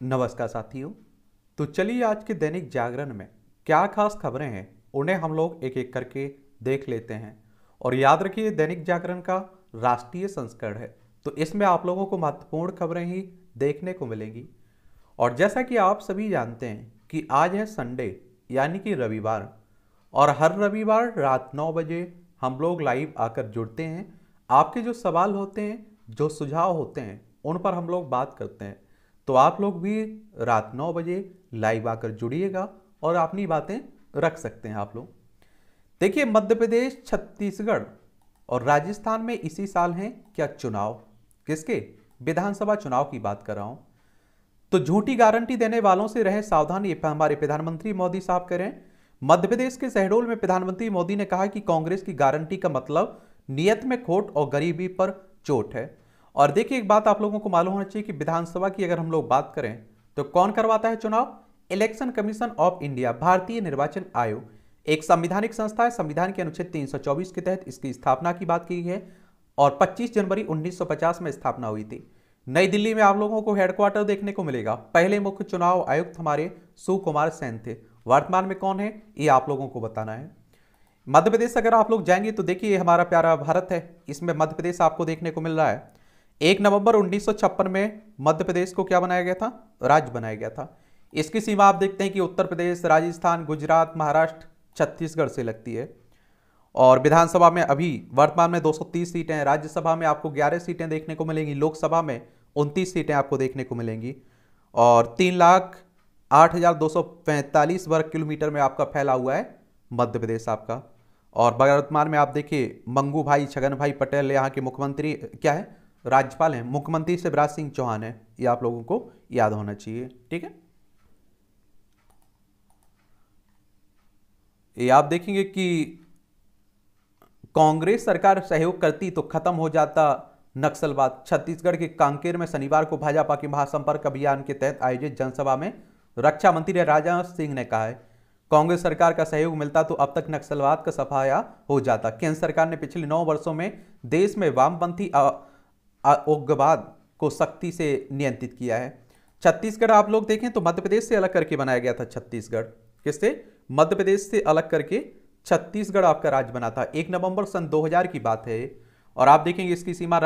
नमस्कार साथियों। तो चलिए आज के दैनिक जागरण में क्या खास खबरें हैं उन्हें हम लोग एक एक करके देख लेते हैं। और याद रखिए दैनिक जागरण का राष्ट्रीय संस्करण है, तो इसमें आप लोगों को महत्वपूर्ण खबरें ही देखने को मिलेंगी। और जैसा कि आप सभी जानते हैं कि आज है संडे यानी कि रविवार, और हर रविवार रात 9 बजे हम लोग लाइव आकर जुड़ते हैं। आपके जो सवाल होते हैं, जो सुझाव होते हैं, उन पर हम लोग बात करते हैं। तो आप लोग भी रात 9 बजे लाइव आकर जुड़िएगा और अपनी बातें रख सकते हैं आप लोग। देखिए, मध्य प्रदेश, छत्तीसगढ़ और राजस्थान में इसी साल हैं क्या चुनाव? किसके? विधानसभा चुनाव की बात कर रहा हूं। तो झूठी गारंटी देने वालों से रहें सावधान, ये हमारे प्रधानमंत्री मोदी साहब कह रहे हैं। मध्य प्रदेश के शहडोल में प्रधानमंत्री मोदी ने कहा कि कांग्रेस की गारंटी का मतलब नियत में खोट और गरीबी पर चोट है। और देखिए, एक बात आप लोगों को मालूम होना चाहिए कि विधानसभा की अगर हम लोग बात करें तो कौन करवाता है चुनाव? इलेक्शन कमीशन ऑफ इंडिया, भारतीय निर्वाचन आयोग, एक संवैधानिक संस्था है। संविधान के अनुच्छेद 324 के तहत इसकी स्थापना की बात की है और 25 जनवरी 1950 में स्थापना हुई थी। नई दिल्ली में आप लोगों को हेडक्वार्टर देखने को मिलेगा। पहले मुख्य चुनाव आयुक्त हमारे सुकुमार सेन थे। वर्तमान में कौन है ये आप लोगों को बताना है। मध्य प्रदेश अगर आप लोग जाएंगे तो देखिए, हमारा प्यारा भारत है, इसमें मध्य प्रदेश आपको देखने को मिल रहा है। 1 नवंबर 1956 में मध्य प्रदेश को क्या बनाया गया था? राज्य बनाया गया था। इसकी सीमा आप देखते हैं कि उत्तर प्रदेश, राजस्थान, गुजरात, महाराष्ट्र, छत्तीसगढ़ से लगती है। और विधानसभा में अभी वर्तमान में 230 सीटें हैं। राज्यसभा में आपको 11 सीटें देखने को मिलेंगी। लोकसभा में 29 सीटें आपको देखने को मिलेंगी। और 3,08,245 वर्ग किलोमीटर में आपका फैला हुआ है मध्य प्रदेश आपका। और वर्तमान में आप देखिए, मंगू भाई छगन भाई पटेल यहाँ के मुख्यमंत्री क्या है? राज्यपाल हैं। मुख्यमंत्री शिवराज सिंह चौहान है, ये आप लोगों को याद होना चाहिए। ठीक है, ये आप देखेंगे कि कांग्रेस सरकार सहयोग करती तो खत्म हो जाता नक्सलवाद। छत्तीसगढ़ के कांकेर में शनिवार को भाजपा के महासंपर्क अभियान के तहत आयोजित जनसभा में रक्षा मंत्री राजनाथ सिंह ने कहा है, कांग्रेस सरकार का सहयोग मिलता तो अब तक नक्सलवाद का सफाया हो जाता। केंद्र सरकार ने पिछले 9 वर्षों में देश में वामपंथी उग्रवाद को सख्ती से नियंत्रित किया है। छत्तीसगढ़ आप लोग देखें तो मध्य प्रदेश से अलग करके बनाया गया था। छत्तीसगढ़ किससे? मध्य प्रदेश से अलग करके छत्तीसगढ़ आपका राज्य बना था। 1 नवंबर सन 2000 की बात है। और आप देखेंगे इसकी सीमा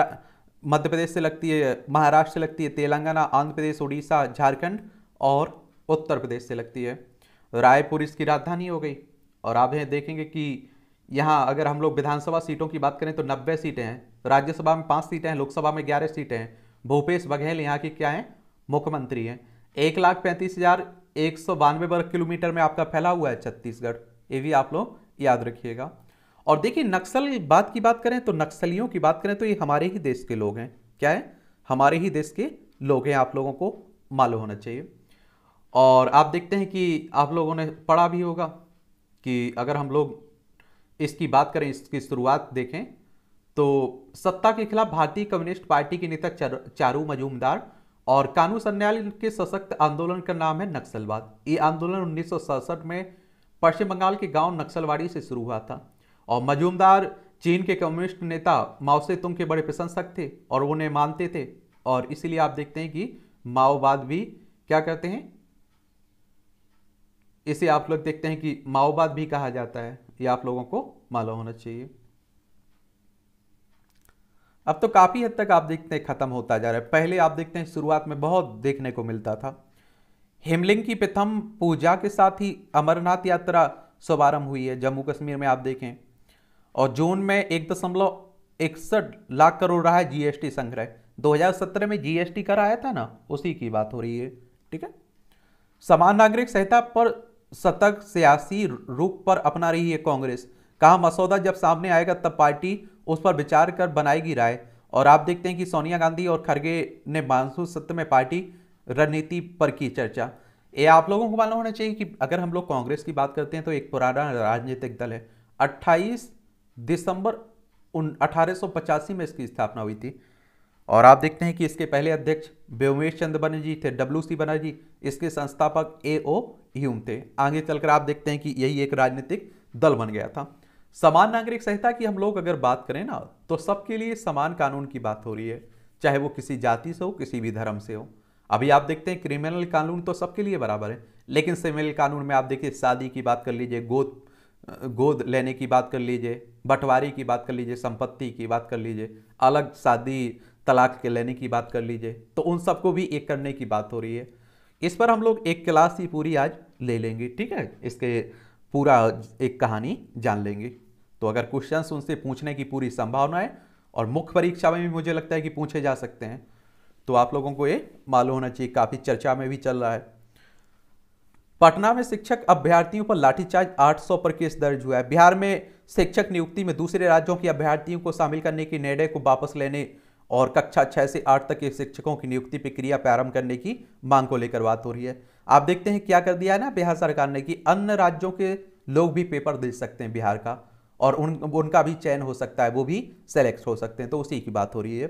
मध्य प्रदेश से लगती है, महाराष्ट्र से लगती है, तेलंगाना, आंध्र प्रदेश, उड़ीसा, झारखंड और उत्तर प्रदेश से लगती है। रायपुर इसकी राजधानी हो गई। और आप देखेंगे कि यहाँ अगर हम लोग विधानसभा सीटों की बात करें तो 90 सीटें हैं। राज्यसभा में 5 सीटें हैं, लोकसभा में 11 सीटें हैं। भूपेश बघेल यहाँ के क्या हैं? मुख्यमंत्री हैं। 1,35,192 वर्ग किलोमीटर में आपका फैला हुआ है छत्तीसगढ़, ये भी आप लोग याद रखिएगा। और देखिए, नक्सल बात की बात करें तो नक्सलियों की बात करें तो ये हमारे ही देश के लोग हैं। क्या है? हमारे ही देश के लोग हैं, आप लोगों को मालूम होना चाहिए। और आप देखते हैं कि आप लोगों ने पढ़ा भी होगा कि अगर हम लोग इसकी बात करें, इसकी शुरुआत देखें तो सत्ता के खिलाफ भारतीय कम्युनिस्ट पार्टी के नेता चारू मजूमदार और कानू सन्याल के सशक्त आंदोलन का नाम है नक्सलवाद। ये आंदोलन 1967 में पश्चिम बंगाल के गांव नक्सलवाड़ी से शुरू हुआ था। और मजूमदार चीन के कम्युनिस्ट नेता माओ से तुंग के बड़े प्रशंसक थे और उन्हें मानते थे। और इसीलिए आप देखते हैं कि माओवाद भी क्या कहते हैं, इसे आप लोग देखते हैं कि माओवाद भी कहा जाता है। ये आप लोगों को मालूम होना चाहिए। अब तो काफी हद तक आप देखते हैं खत्म होता जा रहा है। पहले आप देखते हैं शुरुआत में बहुत देखने को मिलता था। हिमलिंग की प्रथम पूजा के साथ ही अमरनाथ यात्रा शुभारंभ हुई है जम्मू कश्मीर में, आप देखें। और जून में 1.61 लाख करोड़ रहा है जीएसटी संग्रह। 2017 में जीएसटी कर आया था ना, उसी की बात हो रही है। ठीक है, समान नागरिक संहिता पर सतर्क सियासी रुख पर अपना रही है कांग्रेस। कहा मसौदा जब सामने आएगा तब पार्टी उस पर विचार कर बनाएगी राय। और आप देखते हैं कि सोनिया गांधी और खड़गे ने मानसून सत्र में पार्टी रणनीति पर की चर्चा। ये आप लोगों को मालूम होना चाहिए कि अगर हम लोग कांग्रेस की बात करते हैं तो एक पुराना राजनीतिक दल है। 28 दिसंबर 1885 में इसकी स्थापना हुई थी। और आप देखते हैं कि इसके पहले अध्यक्ष व्योमेश चंद्र बनर्जी थे, WC बनर्जी। इसके संस्थापक AO ह्यूम थे। आगे चलकर आप देखते हैं कि यही एक राजनीतिक दल बन गया था। समान नागरिक संहिता की हम लोग अगर बात करें ना तो सबके लिए समान कानून की बात हो रही है, चाहे वो किसी जाति से हो, किसी भी धर्म से हो। अभी आप देखते हैं क्रिमिनल कानून तो सबके लिए बराबर है, लेकिन सिविल कानून में आप देखिए शादी की बात कर लीजिए, गोद गोद लेने की बात कर लीजिए, बंटवारे की बात कर लीजिए, संपत्ति की बात कर लीजिए, अलग शादी तलाक के लेने की बात कर लीजिए, तो उन सबको भी एक करने की बात हो रही है। इस पर हम लोग एक क्लास ही पूरी आज ले लेंगे, ठीक है, इसके पूरा एक कहानी जान लेंगे। तो अगर क्वेश्चंस उनसे पूछने की पूरी संभावना है और मुख्य परीक्षा में भी मुझे लगता है कि पूछे जा सकते हैं, तो आप लोगों को ये मालूम होना चाहिए, काफी चर्चा में भी चल रहा है। पटना में शिक्षक अभ्यर्थियों पर लाठीचार्ज, 800 पर केस दर्ज हुआ है। बिहार में शिक्षक नियुक्ति में दूसरे राज्यों के अभ्यर्थियों को शामिल करने के निर्णय को वापस लेने और कक्षा 6 से 8 तक के शिक्षकों की नियुक्ति प्रक्रिया प्रारंभ करने की मांग को लेकर बात हो रही है। आप देखते हैं क्या कर दिया है ना बिहार सरकार ने, कि अन्य राज्यों के लोग भी पेपर दे सकते हैं बिहार का, और उनका भी चयन हो सकता है, वो भी सेलेक्ट हो सकते हैं, तो उसी की बात हो रही है।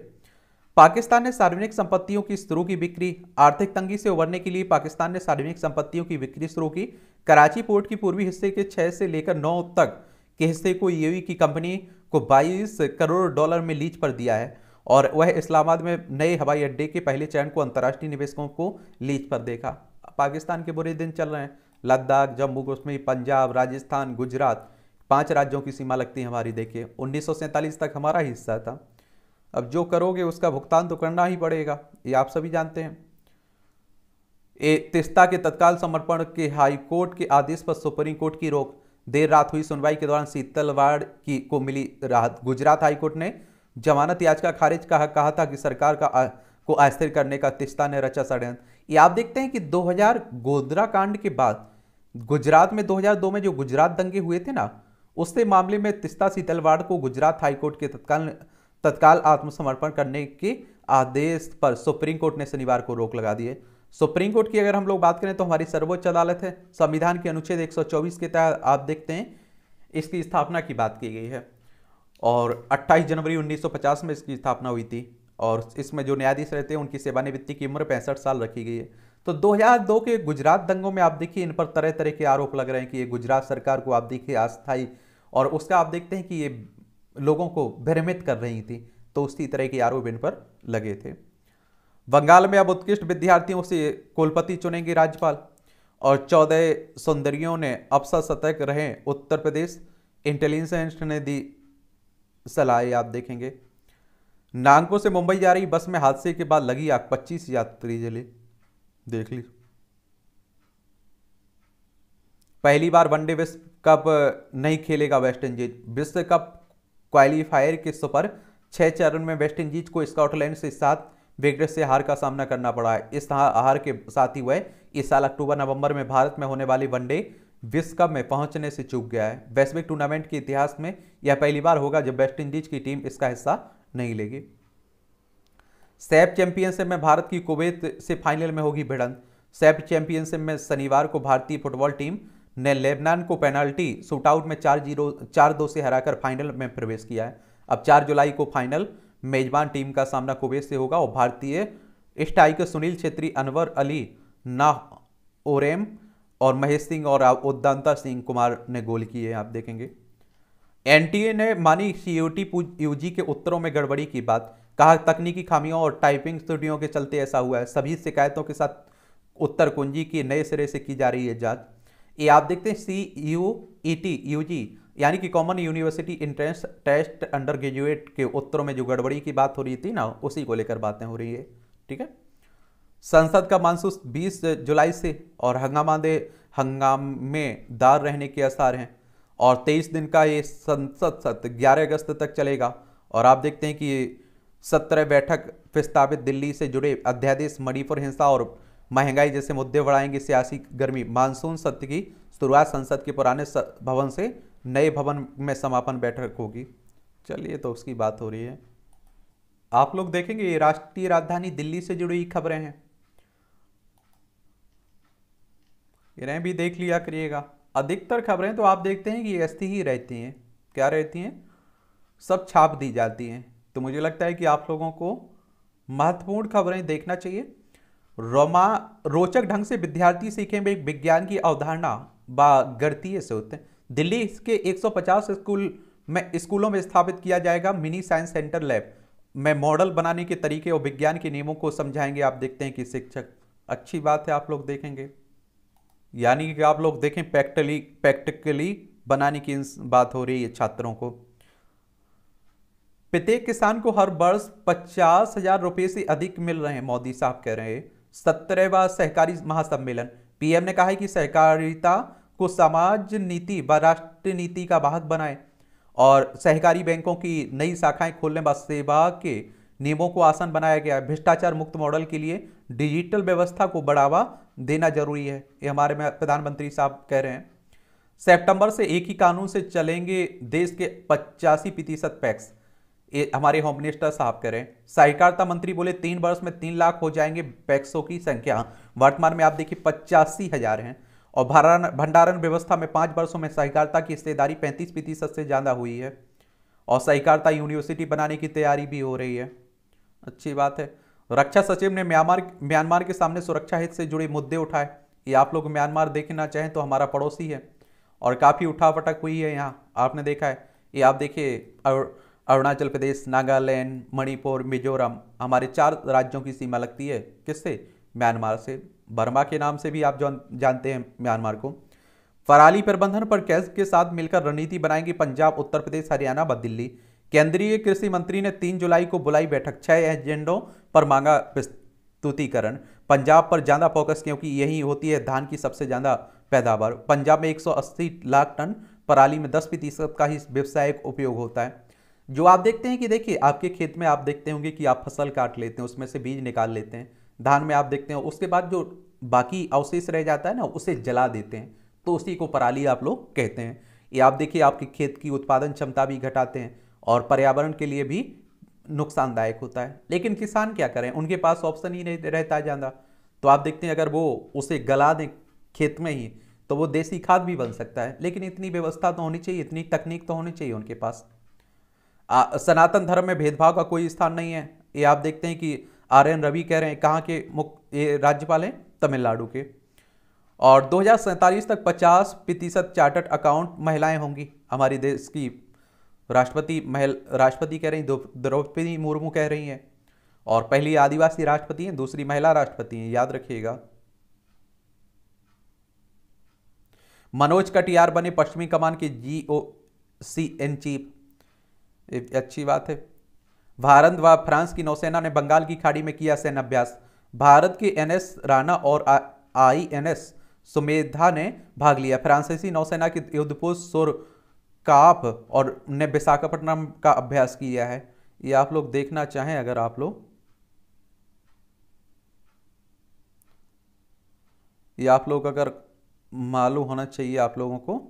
पाकिस्तान ने सार्वजनिक संपत्तियों की शुरू की बिक्री, आर्थिक तंगी से उबरने के लिए पाकिस्तान ने सार्वजनिक संपत्तियों की बिक्री शुरू की। कराची पोर्ट की पूर्वी हिस्से के 6 से लेकर 9 तक के हिस्से को यूएई की कंपनी को 22 करोड़ डॉलर में लीज पर दिया है, और वह इस्लामाबाद में नए हवाई अड्डे के पहले चरण को अंतर्राष्ट्रीय निवेशकों को लीज पर देखा। पाकिस्तान के बुरे दिन चल रहे हैं। लद्दाख, जम्मू कश्मीर, पंजाब, राजस्थान, गुजरात, 5 राज्यों की सीमा लगती है हमारी। देखिए 1947 तक हमारा हिस्सा था। अब जो करोगे उसका भुगतान तो करना ही पड़ेगा, ये आप सभी जानते हैं। तीस्ता के तत्काल समर्पण के हाई कोर्ट के आदेश पर सुप्रीम कोर्ट की रोक, देर रात हुई सुनवाई के दौरान शीतलवाड़ की को मिली राहत। गुजरात हाईकोर्ट ने जमानत याचिका खारिज कहा था कि सरकार को अस्थिर करने का तीस्ता ने रचा षड्यंत्र। ये आप देखते हैं कि 2000 गोधरा कांड के बाद गुजरात में 2002 में जो गुजरात दंगे हुए थे ना, उससे मामले में तीस्ता शीतलवाड़ को गुजरात हाईकोर्ट के तत्काल आत्मसमर्पण करने के आदेश पर सुप्रीम कोर्ट ने शनिवार को रोक लगा दी है। सुप्रीम कोर्ट की अगर हम लोग बात करें तो हमारी सर्वोच्च अदालत है। संविधान के अनुच्छेद 124 के तहत आप देखते हैं इसकी स्थापना की बात की गई है, और 28 जनवरी 1950 में इसकी स्थापना हुई थी, और इसमें जो न्यायाधीश रहते हैं उनकी सेवानिवृत्ति की उम्र 65 साल रखी गई है। तो 2002 के गुजरात दंगों में आप देखिए इन पर तरह तरह के आरोप लग रहे हैं कि ये गुजरात सरकार को आप देखिए अस्थायी, और उसका आप देखते हैं कि ये लोगों को भ्रमित कर रही थी, तो उसी तरह के आरोप इन पर लगे थे। बंगाल में अब उत्कृष्ट विद्यार्थियों से कुलपति चुनेंगे राज्यपाल, और 14 सुंदरियों ने अफसर सतर्क रहे, उत्तर प्रदेश इंटेलिजेंस ने दी सलाह। आप देखेंगे नागपुर से मुंबई जा रही बस में हादसे के बाद लगी आग, 25 यात्री जले। देख ली पहली बार वनडे विश्व कप नहीं खेलेगा वेस्ट इंडीज। विश्व कप क्वालिफायर के सफर 6 चरण में वेस्ट इंडीज को स्कॉटलैंड से 7 विकेट से हार का सामना करना पड़ा है। इस हार के साथ ही वह इस साल अक्टूबर नवंबर में भारत में होने वाली वनडे विश्व कप में पहुंचने से चूक गया है। वैश्विक टूर्नामेंट के इतिहास में यह पहली बार होगा जब वेस्ट इंडीज की टीम इसका हिस्सा नहीं लेगी। सैफ चैंपियनशिप में भारत की कुवैत से फाइनल में होगी भिड़ंत। सैफ चैंपियनशिप में शनिवार को भारतीय फुटबॉल टीम ने लेबनान को पेनाल्टी शूटआउट में 4-2 से हराकर फाइनल में प्रवेश किया है। अब 4 जुलाई को फाइनल मेजबान टीम का सामना कुवैत से होगा, और भारतीय स्ट्राइकर सुनील छेत्री, अनवर अली, नाह ओरेम और महेश सिंह और उद्दांता सिंह कुमार ने गोल किए हैं। आप देखेंगे एनटीए ने मानी सीयूटी यूजी के उत्तरों में गड़बड़ी की बात, कहा तकनीकी खामियों और टाइपिंग त्रुटियों के चलते ऐसा हुआ है। सभी शिकायतों के साथ उत्तर कुंजी की नए सिरे से की जा रही है जांच। ये आप देखते हैं CUET यूजी यानी कि common university entrance test undergraduate के उत्तरों में जो गड़बड़ी की बात हो रही थी ना, उसी को लेकर बातें हो रही है। ठीक है, संसद का मानसून 20 जुलाई से और हंगामेदार रहने के आसार हैं, और 23 दिन का ये संसद सत्र 11 अगस्त तक चलेगा। और आप देखते हैं कि ये 17 बैठक प्रस्तावित दिल्ली से जुड़े अध्यादेश, मणिपुर हिंसा और महंगाई जैसे मुद्दे बढ़ाएंगे सियासी गर्मी। मानसून सत्र की शुरुआत संसद के पुराने भवन से नए भवन में समापन बैठक होगी। चलिए, तो उसकी बात हो रही है। आप लोग देखेंगे ये राष्ट्रीय राजधानी दिल्ली से जुड़ी खबरें हैं, इन्हें भी देख लिया करिएगा। अधिकतर खबरें तो आप देखते हैं कि ऐसी ही रहती हैं। क्या रहती हैं? सब छाप दी जाती हैं। तो मुझे लगता है कि आप लोगों को महत्वपूर्ण खबरें देखना चाहिए। रोचक ढंग से विद्यार्थी सीखेंगे विज्ञान की अवधारणा गणितीय सूत्र। दिल्ली के 150 स्कूलों में स्थापित किया जाएगा मिनी साइंस सेंटर लैब। में मॉडल बनाने के तरीके और विज्ञान के नियमों को समझाएंगे। आप देखते हैं कि शिक्षक, अच्छी बात है, आप लोग देखेंगे, यानी कि आप लोग देखें प्रैक्टिकली प्रैक्टिकली बनाने की बात हो रही है छात्रों को। प्रत्येक किसान को हर वर्ष 50,000 रुपए से अधिक मिल रहे हैं, मोदी साहब कह रहे हैं। 17वां सहकारी महासम्मेलन, पीएम ने कहा है कि सहकारिता को समाज नीति व राष्ट्र नीति का भाग बनाए और सहकारी बैंकों की नई शाखाएं खोलने व सेवा के नियमों को आसान बनाया गया है। भ्रष्टाचार मुक्त मॉडल के लिए डिजिटल व्यवस्था को बढ़ावा देना जरूरी है, ये हमारे प्रधानमंत्री साहब कह रहे हैं। सितंबर से एक ही कानून से चलेंगे देश के 85% पैक्स, ये हमारे होम मिनिस्टर साहब कह रहे हैं। सहकारिता मंत्री बोले 3 वर्ष में 3 लाख हो जाएंगे पैक्सों की संख्या, वर्तमान में आप देखिए 85,000 हैं। और भंडारण व्यवस्था में 5 वर्षों में सहकारिता की हिस्सेदारी 35% से ज्यादा हुई है। और सहकारिता यूनिवर्सिटी बनाने की तैयारी भी हो रही है, अच्छी बात है। रक्षा सचिव ने म्यांमार के सामने सुरक्षा हित से जुड़े मुद्दे उठाए। ये आप लोग म्यांमार देखना चाहें तो हमारा पड़ोसी है और काफी उठापटक हुई है यहाँ, आपने देखा है। ये आप देखिए अरुणाचल प्रदेश, नागालैंड, मणिपुर, मिजोरम, हमारे 4 राज्यों की सीमा लगती है किससे? म्यांमार से। बर्मा के नाम से भी आप जानते हैं म्यांमार को। पराली प्रबंधन पर कैग के साथ मिलकर रणनीति बनाएंगे पंजाब, उत्तर प्रदेश, हरियाणा व दिल्ली। केंद्रीय कृषि मंत्री ने 3 जुलाई को बुलाई बैठक, 6 एजेंडों पर मांगा प्रस्तुतिकरण। पंजाब पर ज्यादा फोकस क्योंकि यही होती है धान की सबसे ज्यादा पैदावार। पंजाब में 180 लाख टन पराली में 10% का ही व्यवसायिक उपयोग होता है। जो आप देखते हैं कि देखिए आपके खेत में आप देखते होंगे कि आप फसल काट लेते हैं, उसमें से बीज निकाल लेते हैं। धान में आप देखते हैं उसके बाद जो बाकी अवशेष रह जाता है ना, उसे जला देते हैं, तो उसी को पराली आप लोग कहते हैं। ये आप देखिए आपके खेत की उत्पादन क्षमता भी घटाते हैं और पर्यावरण के लिए भी नुकसानदायक होता है। लेकिन किसान क्या करें, उनके पास ऑप्शन ही नहीं रहता ज़्यादा। तो आप देखते हैं अगर वो उसे गला दें खेत में ही तो वो देसी खाद भी बन सकता है। लेकिन इतनी व्यवस्था तो होनी चाहिए, इतनी तकनीक तो होनी चाहिए उनके पास। सनातन धर्म में भेदभाव का कोई स्थान नहीं है। ये आप देखते हैं कि RN रवि कह रहे हैं, कहाँ के ये राज्यपाल हैं? तमिलनाडु के। और 2047 तक 50% चार्टर्ड अकाउंट महिलाएं होंगी। हमारे देश की राष्ट्रपति कह रही द्रौपदी मुर्मू कह रही हैं। और पहली आदिवासी राष्ट्रपति हैं, दूसरी महिला राष्ट्रपति हैं, याद रखिएगा। मनोज कटियार बने पश्चिमी कमान के GOC इन चीफ, अच्छी बात है। भारत व फ्रांस की नौसेना ने बंगाल की खाड़ी में किया सैन्य अभ्यास। भारत के NS राणा और INS सुमेधा ने भाग लिया। फ्रांसीसी नौसेना के युद्धपोत सोरकाप और ने विशाखापट्टनम का अभ्यास किया है। ये आप लोग देखना चाहें अगर आप लोग, ये आप लोग अगर मालूम होना चाहिए आप लोगों को।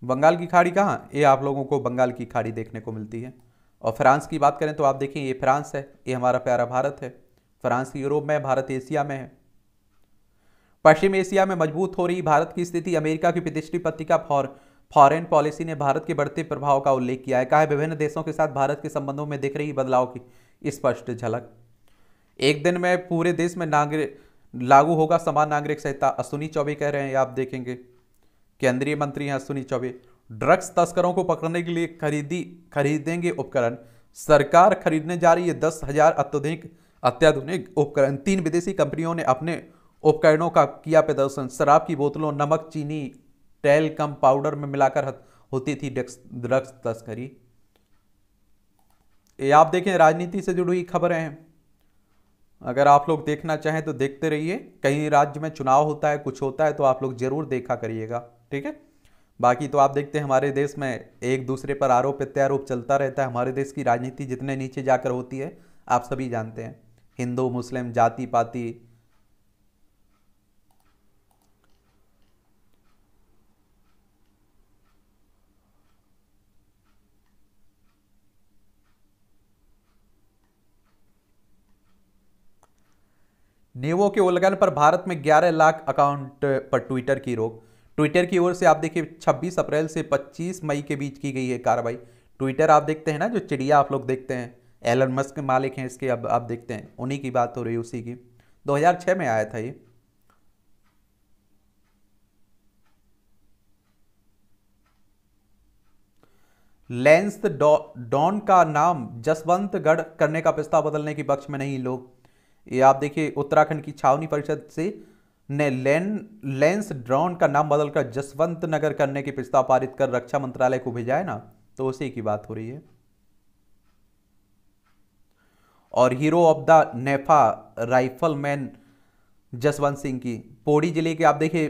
बंगाल की खाड़ी कहाँ? ये आप लोगों को बंगाल की खाड़ी देखने को मिलती है। और फ्रांस की बात करें तो आप देखिए ये फ्रांस है, ये हमारा प्यारा भारत है। फ्रांस यूरोप में, भारत एशिया में है। पश्चिम एशिया में मजबूत हो रही भारत की स्थिति, अमेरिका की प्रतिष्ठित पत्रिका फॉरेन पॉलिसी ने भारत के बढ़ते प्रभाव का उल्लेख किया है। कहा है विभिन्न देशों के साथ भारत के संबंधों में दिख रही बदलाव की स्पष्ट झलक। एक दिन में पूरे देश में लागू होगा समान नागरिक संहिता, अश्विनी चौबे कह रहे हैं, आप देखेंगे। केंद्रीय मंत्री हैं अश्विनी चौबे। ड्रग्स तस्करों को पकड़ने के लिए खरीदेंगे उपकरण। सरकार खरीदने जा रही है 10,000 अत्याधुनिक उपकरण। 3 विदेशी कंपनियों ने अपने उपकरणों का किया प्रदर्शन। शराब की बोतलों, नमक, चीनी, टेलकम पाउडर में मिलाकर होती थी ड्रग्स तस्करी। ये आप देखें राजनीति से जुड़ी हुई खबरें हैं, अगर आप लोग देखना चाहें तो देखते रहिए। कहीं राज्य में चुनाव होता है, कुछ होता है तो आप लोग जरूर देखा करिएगा, ठीक है। बाकी तो आप देखते हैं हमारे देश में एक दूसरे पर आरोप प्रत्यारोप चलता रहता है। हमारे देश की राजनीति जितने नीचे जाकर होती है आप सभी जानते हैं, हिंदू मुस्लिम जाति पाति। नियमों के उल्लंघन पर भारत में 11 लाख अकाउंट पर ट्विटर की रोक। ट्विटर की ओर से आप देखिए 26 अप्रैल से 25 मई के बीच की गई है कार्रवाई। ट्विटर आप देखते हैं ना, जो चिड़िया आप लोग देखते हैं, एलन मस्क के मालिक हैं इसके, अब आप देखते हैं उन्हीं की बात हो रही है, उसी की। 2006 में आया था ये। लेंस डॉन का नाम जसवंतगढ़ करने का प्रस्ताव बदलने के पक्ष में नहीं लोग। ये आप देखिए, उत्तराखंड की छावनी परिषद से ने लेंस ड्रॉन का नाम बदलकर जसवंत नगर करने के प्रस्ताव पारित कर रक्षा मंत्रालय को भेजा है ना, तो उसी की बात हो रही है। और hero of the NEFA rifleman Jaswant Singh की पौड़ी जिले के आप देखिए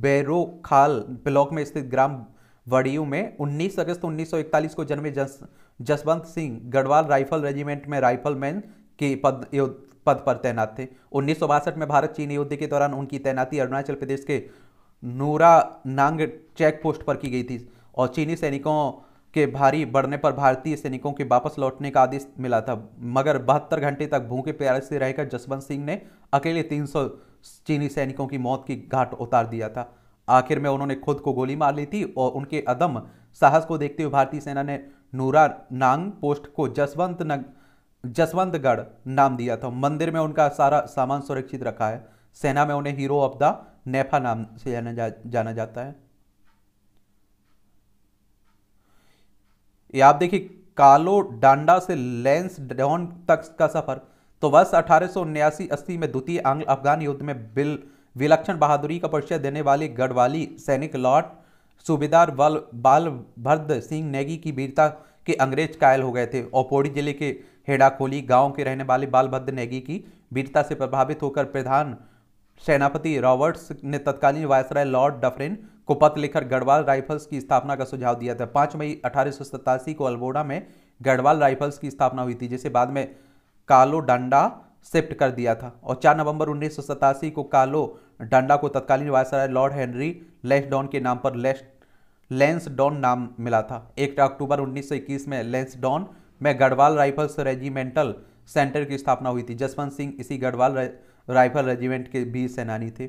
बैरो खाल ब्लॉक में स्थित ग्राम वड़ियू में 19 अगस्त 1941 को जन्मे जसवंत सिंह गढ़वाल राइफल रेजिमेंट में राइफलमैन के पद पर तैनात थे। 1962 में भारत चीन युद्ध के दौरान उनकी तैनाती अरुणाचल प्रदेश के नूरा नांग चेक पोस्ट पर की गई थी और चीनी सैनिकों के भारी बढ़ने पर भारतीय सैनिकों के वापस लौटने का आदेश मिला था, मगर 72 घंटे तक भूखे प्यासे रहकर जसवंत सिंह ने अकेले 300 चीनी सैनिकों की मौत की घाट उतार दिया था। आखिर में उन्होंने खुद को गोली मार ली थी और उनके अदम्य साहस को देखते हुए भारतीय सेना ने नूरा नांग पोस्ट को जसवंतगढ़ नाम दिया था। मंदिर में उनका सारा सामान सुरक्षित रखा है। सेना में उन्हें हीरो ऑफ द नेफा नाम से जाना जाता है। ये आप देखिए, कालो डांडा से लेंस डॉन तक का सफर। तो वर्ष 1879-80 में द्वितीय आंग्ल अफगान युद्ध में विलक्षण बहादुरी का परिचय देने वाले गढ़वाली सैनिक लॉर्ड सूबेदार बालभद्र सिंह नेगी की वीरता के अंग्रेज कायल हो गए थे और पौड़ी जिले के हेड़ाखोली गांव के रहने वाले बालभद्र नेगी की वीरता से प्रभावित होकर प्रधान सेनापति रॉबर्ट्स ने तत्कालीन वायसराय लॉर्ड डफरिन को पत्र लिखकर गढ़वाल राइफल्स की स्थापना का सुझाव दिया था। 5 मई 1887 को अल्मोड़ा में गढ़वाल राइफल्स की स्थापना हुई थी, जिसे बाद में कालो डंडा शिफ्ट कर दिया था और 4 नवंबर 1987 को कालो डंडा को तत्कालीन वायसराय लॉर्ड हेनरी लेंसडॉन के नाम पर लेंसडॉन नाम मिला था। 1 अक्टूबर 1921 में लेंसडॉन में गढ़वाल राइफल्स रेजिमेंटल सेंटर की स्थापना हुई थी। जसवंत सिंह इसी गढ़वाल राइफल रेजिमेंट के वीर सेनानी थे।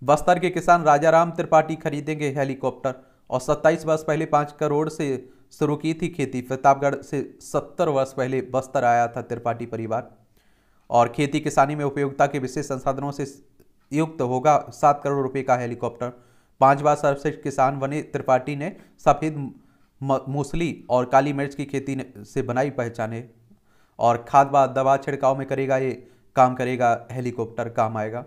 बस्तर के किसान राजाराम त्रिपाठी खरीदेंगे हेलीकॉप्टर और 27 वर्ष पहले 5 करोड़ से शुरू की थी खेती। प्रतापगढ़ से 70 वर्ष पहले बस्तर आया था त्रिपाठी परिवार और खेती किसानी में उपयोगिता के विशेष संसाधनों से युक्त होगा 7 करोड़ रुपए का हेलीकॉप्टर। 5 बार सर्वश्रेष्ठ किसान बने त्रिपाठी ने सफेद मूसली और काली मिर्च की खेती से बनाई पहचाने और खाद व दवा छिड़काव में करेगा, ये काम करेगा हेलीकॉप्टर, काम आएगा।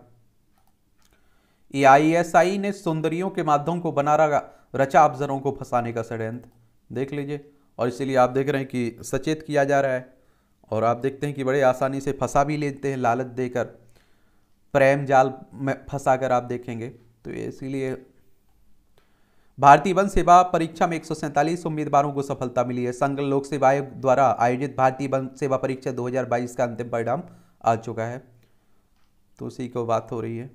AISI ने सुंदरियों के माध्यम को बना रचा अफसरों को फंसाने का षड्यंत्र, देख लीजिए। और इसीलिए आप देख रहे हैं कि सचेत किया जा रहा है और आप देखते हैं कि बड़े आसानी से फंसा भी लेते हैं, लालच देकर, प्रेम जाल में फंसाकर आप देखेंगे। तो इसीलिए भारतीय वन सेवा परीक्षा में 147 उम्मीदवारों को सफलता मिली है। संघ लोक सेवा आयोग द्वारा आयोजित भारतीय वन सेवा परीक्षा 2022 का अंतिम परिणाम आ चुका है, तो उसी को बात हो रही है।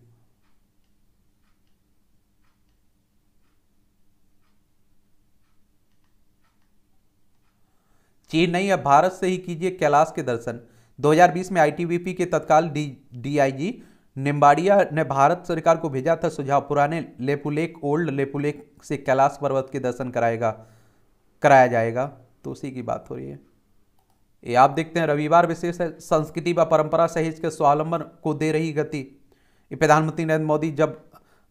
चीन नहीं, अब भारत से ही कीजिए कैलाश के दर्शन। 2020 में ITBP के तत्काल DIG निम्बाड़िया ने भारत सरकार को भेजा था सुझाव, पुराने लेपुलेख ओल्ड लेपुलेख से कैलाश पर्वत के दर्शन कराया जाएगा, तो उसी की बात हो रही है। ये आप देखते हैं, रविवार विशेष है, संस्कृति व परंपरा सहेज के स्वावलंबन को दे रही गति। ये प्रधानमंत्री नरेंद्र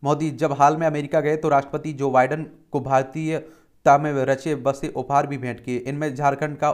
मोदी जब हाल में अमेरिका गए तो राष्ट्रपति जो बाइडेन को भारतीयता में रचे बसे उपहार भी भेंट किए। इनमें झारखंड का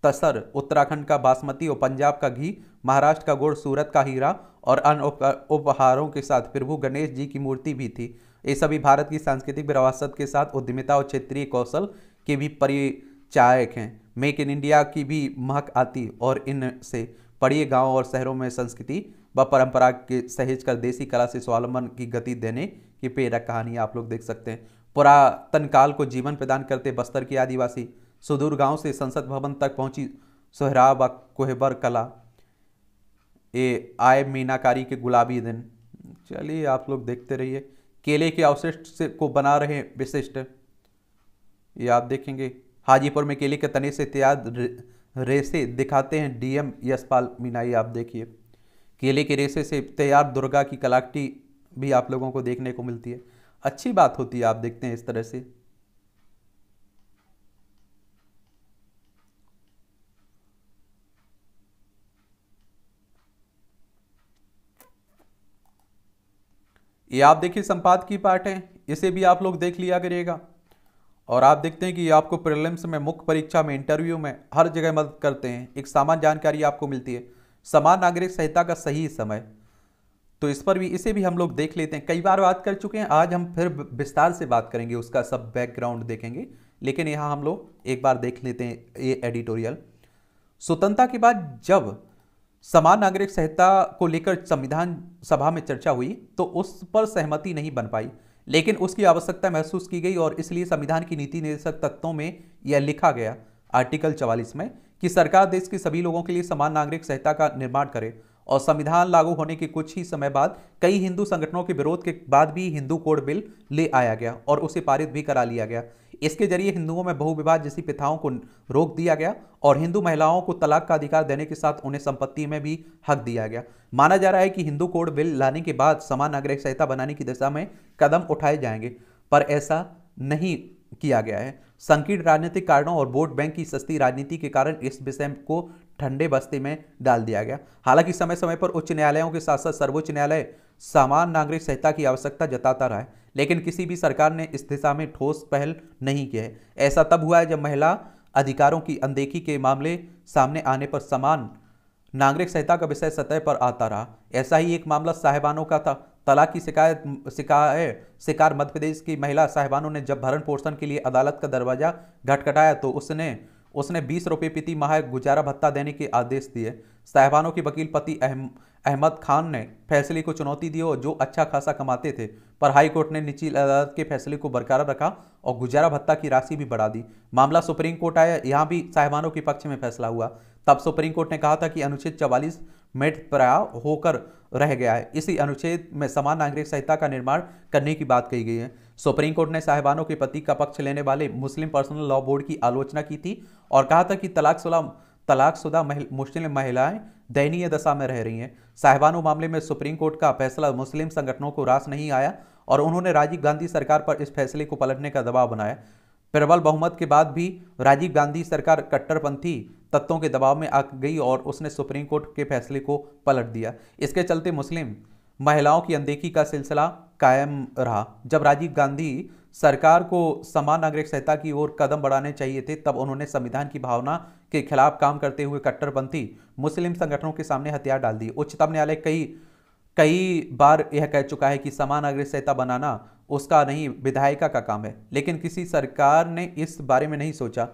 तसर, उत्तराखंड का बासमती और पंजाब का घी, महाराष्ट्र का गुड़, सूरत का हीरा और अन्य उपहारों के साथ प्रभु गणेश जी की मूर्ति भी थी। ये सभी भारत की सांस्कृतिक विरासत के साथ उद्यमिता और क्षेत्रीय कौशल के भी परिचायक हैं। मेक इन इंडिया की भी महक आती और इनसे पढ़िए गांव और शहरों में संस्कृति व परंपरा के सहेज कर देसी कला से स्वावलंबन की गति देने की प्रेरक कहानी आप लोग देख सकते हैं। पुरातन काल को जीवन प्रदान करते बस्तर के आदिवासी सुदूर गांव से संसद भवन तक पहुंची सोहराब व कोहबर कला, ये आय मीनाकारी के गुलाबी दिन। चलिए आप लोग देखते रहिए। केले के अवशिष्ट से को बना रहे विशिष्ट, ये आप देखेंगे। हाजीपुर में केले के तने से तैयार रेसे दिखाते हैं DM यशपाल मीना, ये आप देखिए। केले के रेसे से तैयार दुर्गा की कलाकृति भी आप लोगों को देखने को मिलती है, अच्छी बात होती है, आप देखते हैं इस तरह से। ये आप देखिए संपादकीय पाठ है, इसे भी आप लोग देख लिया करिएगा। और आप देखते हैं कि ये आपको प्रीलिम्स में, मुख्य परीक्षा में, इंटरव्यू में हर जगह मदद करते हैं। एक सामान्य जानकारी आपको मिलती है। समान नागरिक संहिता का सही समय, तो इस पर भी, इसे भी हम लोग देख लेते हैं। कई बार बात कर चुके हैं, आज हम फिर विस्तार से बात करेंगे, उसका सब बैकग्राउंड देखेंगे। लेकिन यहाँ हम लोग एक बार देख लेते हैं ये एडिटोरियल। स्वतंत्रता के बाद जब समान नागरिक संहिता को लेकर संविधान सभा में चर्चा हुई तो उस पर सहमति नहीं बन पाई, लेकिन उसकी आवश्यकता महसूस की गई और इसलिए संविधान की नीति निर्देशक तत्वों में यह लिखा गया, आर्टिकल 44 में, कि सरकार देश के सभी लोगों के लिए समान नागरिक संहिता का निर्माण करे। और संविधान लागू होने के कुछ ही समय बाद कई हिंदू संगठनों के विरोध के बाद भी हिंदू कोड बिल ले आया गया और उसे पारित भी करा लिया गया। इसके जरिए हिंदुओं में बहुविवाह जैसी प्रथाओं को रोक दिया गया और हिंदू महिलाओं को तलाक का अधिकार देने के साथ उन्हें संपत्ति में भी हक दिया गया। माना जा रहा है कि हिंदू कोड बिल लाने के बाद समान नागरिक संहिता बनाने की दिशा में कदम उठाए जाएंगे, पर ऐसा नहीं किया गया है। संकीर्ण राजनीतिक कारणों और वोट बैंक की सस्ती राजनीति के कारण इस विषय को ठंडे बस्ते में डाल दिया गया। हालांकि समय समय पर उच्च न्यायालयों के साथ साथ सर्वोच्च न्यायालय समान नागरिक संहिता की आवश्यकता जताता रहा है, लेकिन किसी भी सरकार ने इस दिशा में ठोस पहल नहीं की है। ऐसा तब हुआ है जब महिला अधिकारों की अनदेखी के मामले सामने आने पर समान नागरिक संहिता का विषय सतह पर आता रहा। ऐसा ही एक मामला साहिबानों का था। तलाक की शिकार मध्य प्रदेश की महिला साहिबानों ने जब भरण पोषण के लिए अदालत का दरवाजा खटखटाया तो उसने 20 रुपये प्रति माह गुजारा भत्ता देने के आदेश दिए। साहिबानों के वकील पति अहमद खान ने फैसले को चुनौती दी और जो अच्छा खासा कमाते थे, पर हाईकोर्ट ने निचली अदालत के फैसले को बरकरार रखा और गुजारा भत्ता की राशि भी बढ़ा दी। मामला सुप्रीम कोर्ट आया, यहाँ भी साहिबानों के पक्ष में फैसला हुआ। तब सुप्रीम कोर्ट ने कहा था कि अनुच्छेद 44 मिनट प्राय होकर रह गया है। इसी अनुच्छेद में समान नागरिक संहिता का निर्माण करने की बात कही गई है। सुप्रीम कोर्ट ने साहिबानों के पति का पक्ष लेने वाले मुस्लिम पर्सनल लॉ बोर्ड की आलोचना की थी और कहा था कि तलाकशुदा मुस्लिम महिलाएं दयनीय दशा में रह रही हैं। साहिबानों मामले में सुप्रीम कोर्ट का फैसला मुस्लिम संगठनों को रास नहीं आया और उन्होंने राजीव गांधी सरकार पर इस फैसले को पलटने का दबाव बनाया। प्रबल बहुमत के बाद भी राजीव गांधी सरकार कट्टरपंथी तत्वों के दबाव में आ गई और उसने सुप्रीम कोर्ट के फैसले को पलट दिया। इसके चलते मुस्लिम महिलाओं की अनदेखी का सिलसिला कायम रहा। जब राजीव गांधी सरकार को समान नागरिक संहिता की ओर कदम बढ़ाने चाहिए थे, तब उन्होंने संविधान की भावना के खिलाफ काम करते हुए कट्टरपंथी मुस्लिम संगठनों के सामने हथियार डाल दिए। उच्चतम न्यायालय कई बार यह कह चुका है कि समान नागरिक संहिता बनाना उसका नहीं, विधायिका का काम है, लेकिन किसी सरकार ने इस बारे में नहीं सोचा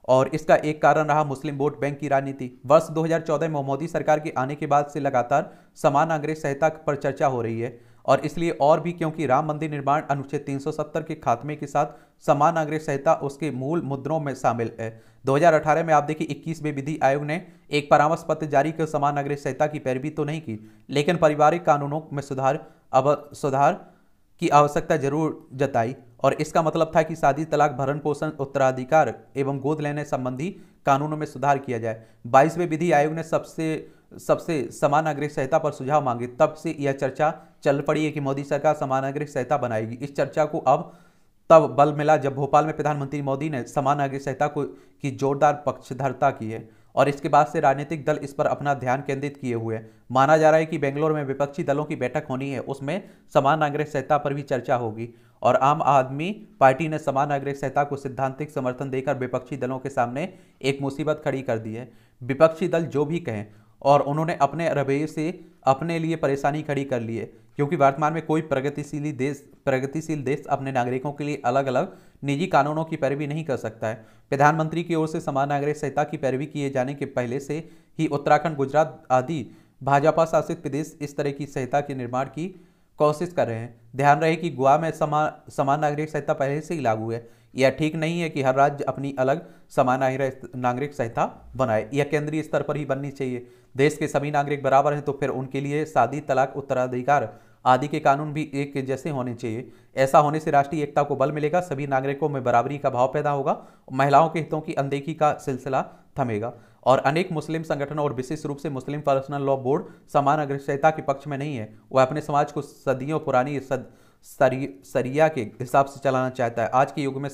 और इसका एक कारण रहा मुस्लिम वोट बैंक की राजनीति। वर्ष 2014 में मोदी सरकार के आने के बाद से लगातार समान नागरिक संहिता पर चर्चा हो रही है और इसलिए और भी क्योंकि राम मंदिर निर्माण अनुच्छेद 370 के खात्मे के साथ समान नागरिक संहिता उसके मूल मुद्दों में शामिल है। 2018 में आप देखिए 21वें विधि आयोग ने एक परामर्श पत्र जारी कर समान नागरिक संहिता की पैरवी तो नहीं की, लेकिन पारिवारिक कानूनों में सुधार की आवश्यकता जरूर जताई और इसका मतलब था कि शादी, तलाक, भरण पोषण, उत्तराधिकार एवं गोद लेने संबंधी कानूनों में सुधार किया जाए। 22वें विधि आयोग ने सबसे समान नागरिक संहिता पर सुझाव मांगे। तब से यह चर्चा चल पड़ी है कि मोदी सरकार समान नागरिक संहिता बनाएगी। इस चर्चा को तब बल मिला जब भोपाल में प्रधानमंत्री मोदी ने समान नागरिक संहिता की जोरदार पक्षधरता की है और इसके बाद से राजनीतिक दल इस पर अपना ध्यान केंद्रित किए हुए हैं। माना जा रहा है कि बेंगलोर में विपक्षी दलों की बैठक होनी है, उसमें समान नागरिक संहिता पर भी चर्चा होगी और आम आदमी पार्टी ने समान नागरिक संहिता को सैद्धांतिक समर्थन देकर विपक्षी दलों के सामने एक मुसीबत खड़ी कर दी है। विपक्षी दल जो भी कहें और उन्होंने अपने रवैये से अपने लिए परेशानी खड़ी कर ली है, क्योंकि वर्तमान में कोई प्रगतिशील देश अपने नागरिकों के लिए अलग अलग निजी कानूनों की पैरवी नहीं कर सकता है। प्रधानमंत्री की ओर से समान नागरिक संहिता की पैरवी किए जाने के पहले से ही उत्तराखंड, गुजरात आदि भाजपा शासित प्रदेश इस तरह की संहिता के निर्माण की कोशिश कर रहे हैं। ध्यान रहे कि गोवा में समान नागरिक संहिता पहले से ही लागू है। यह ठीक नहीं है कि हर राज्य अपनी अलग समान नागरिक संहिता बनाए। यह केंद्रीय स्तर पर ही बननी चाहिए। देश के सभी नागरिक बराबर हैं तो फिर उनके लिए शादी, तलाक, उत्तराधिकार आदि के कानून भी एक जैसे होने चाहिए। ऐसा होने से राष्ट्रीय एकता को बल मिलेगा, सभी नागरिकों में बराबरी का भाव पैदा होगा, महिलाओं के हितों की अनदेखी का सिलसिला थमेगा। और अनेक मुस्लिम संगठनों और विशेष रूप से मुस्लिम पर्सनल लॉ बोर्ड समान नागरिक संहिता के पक्ष में नहीं है। वह अपने समाज को सदियों पुरानी सरिया के हिसाब से चलाना चाहता है। आज के युग में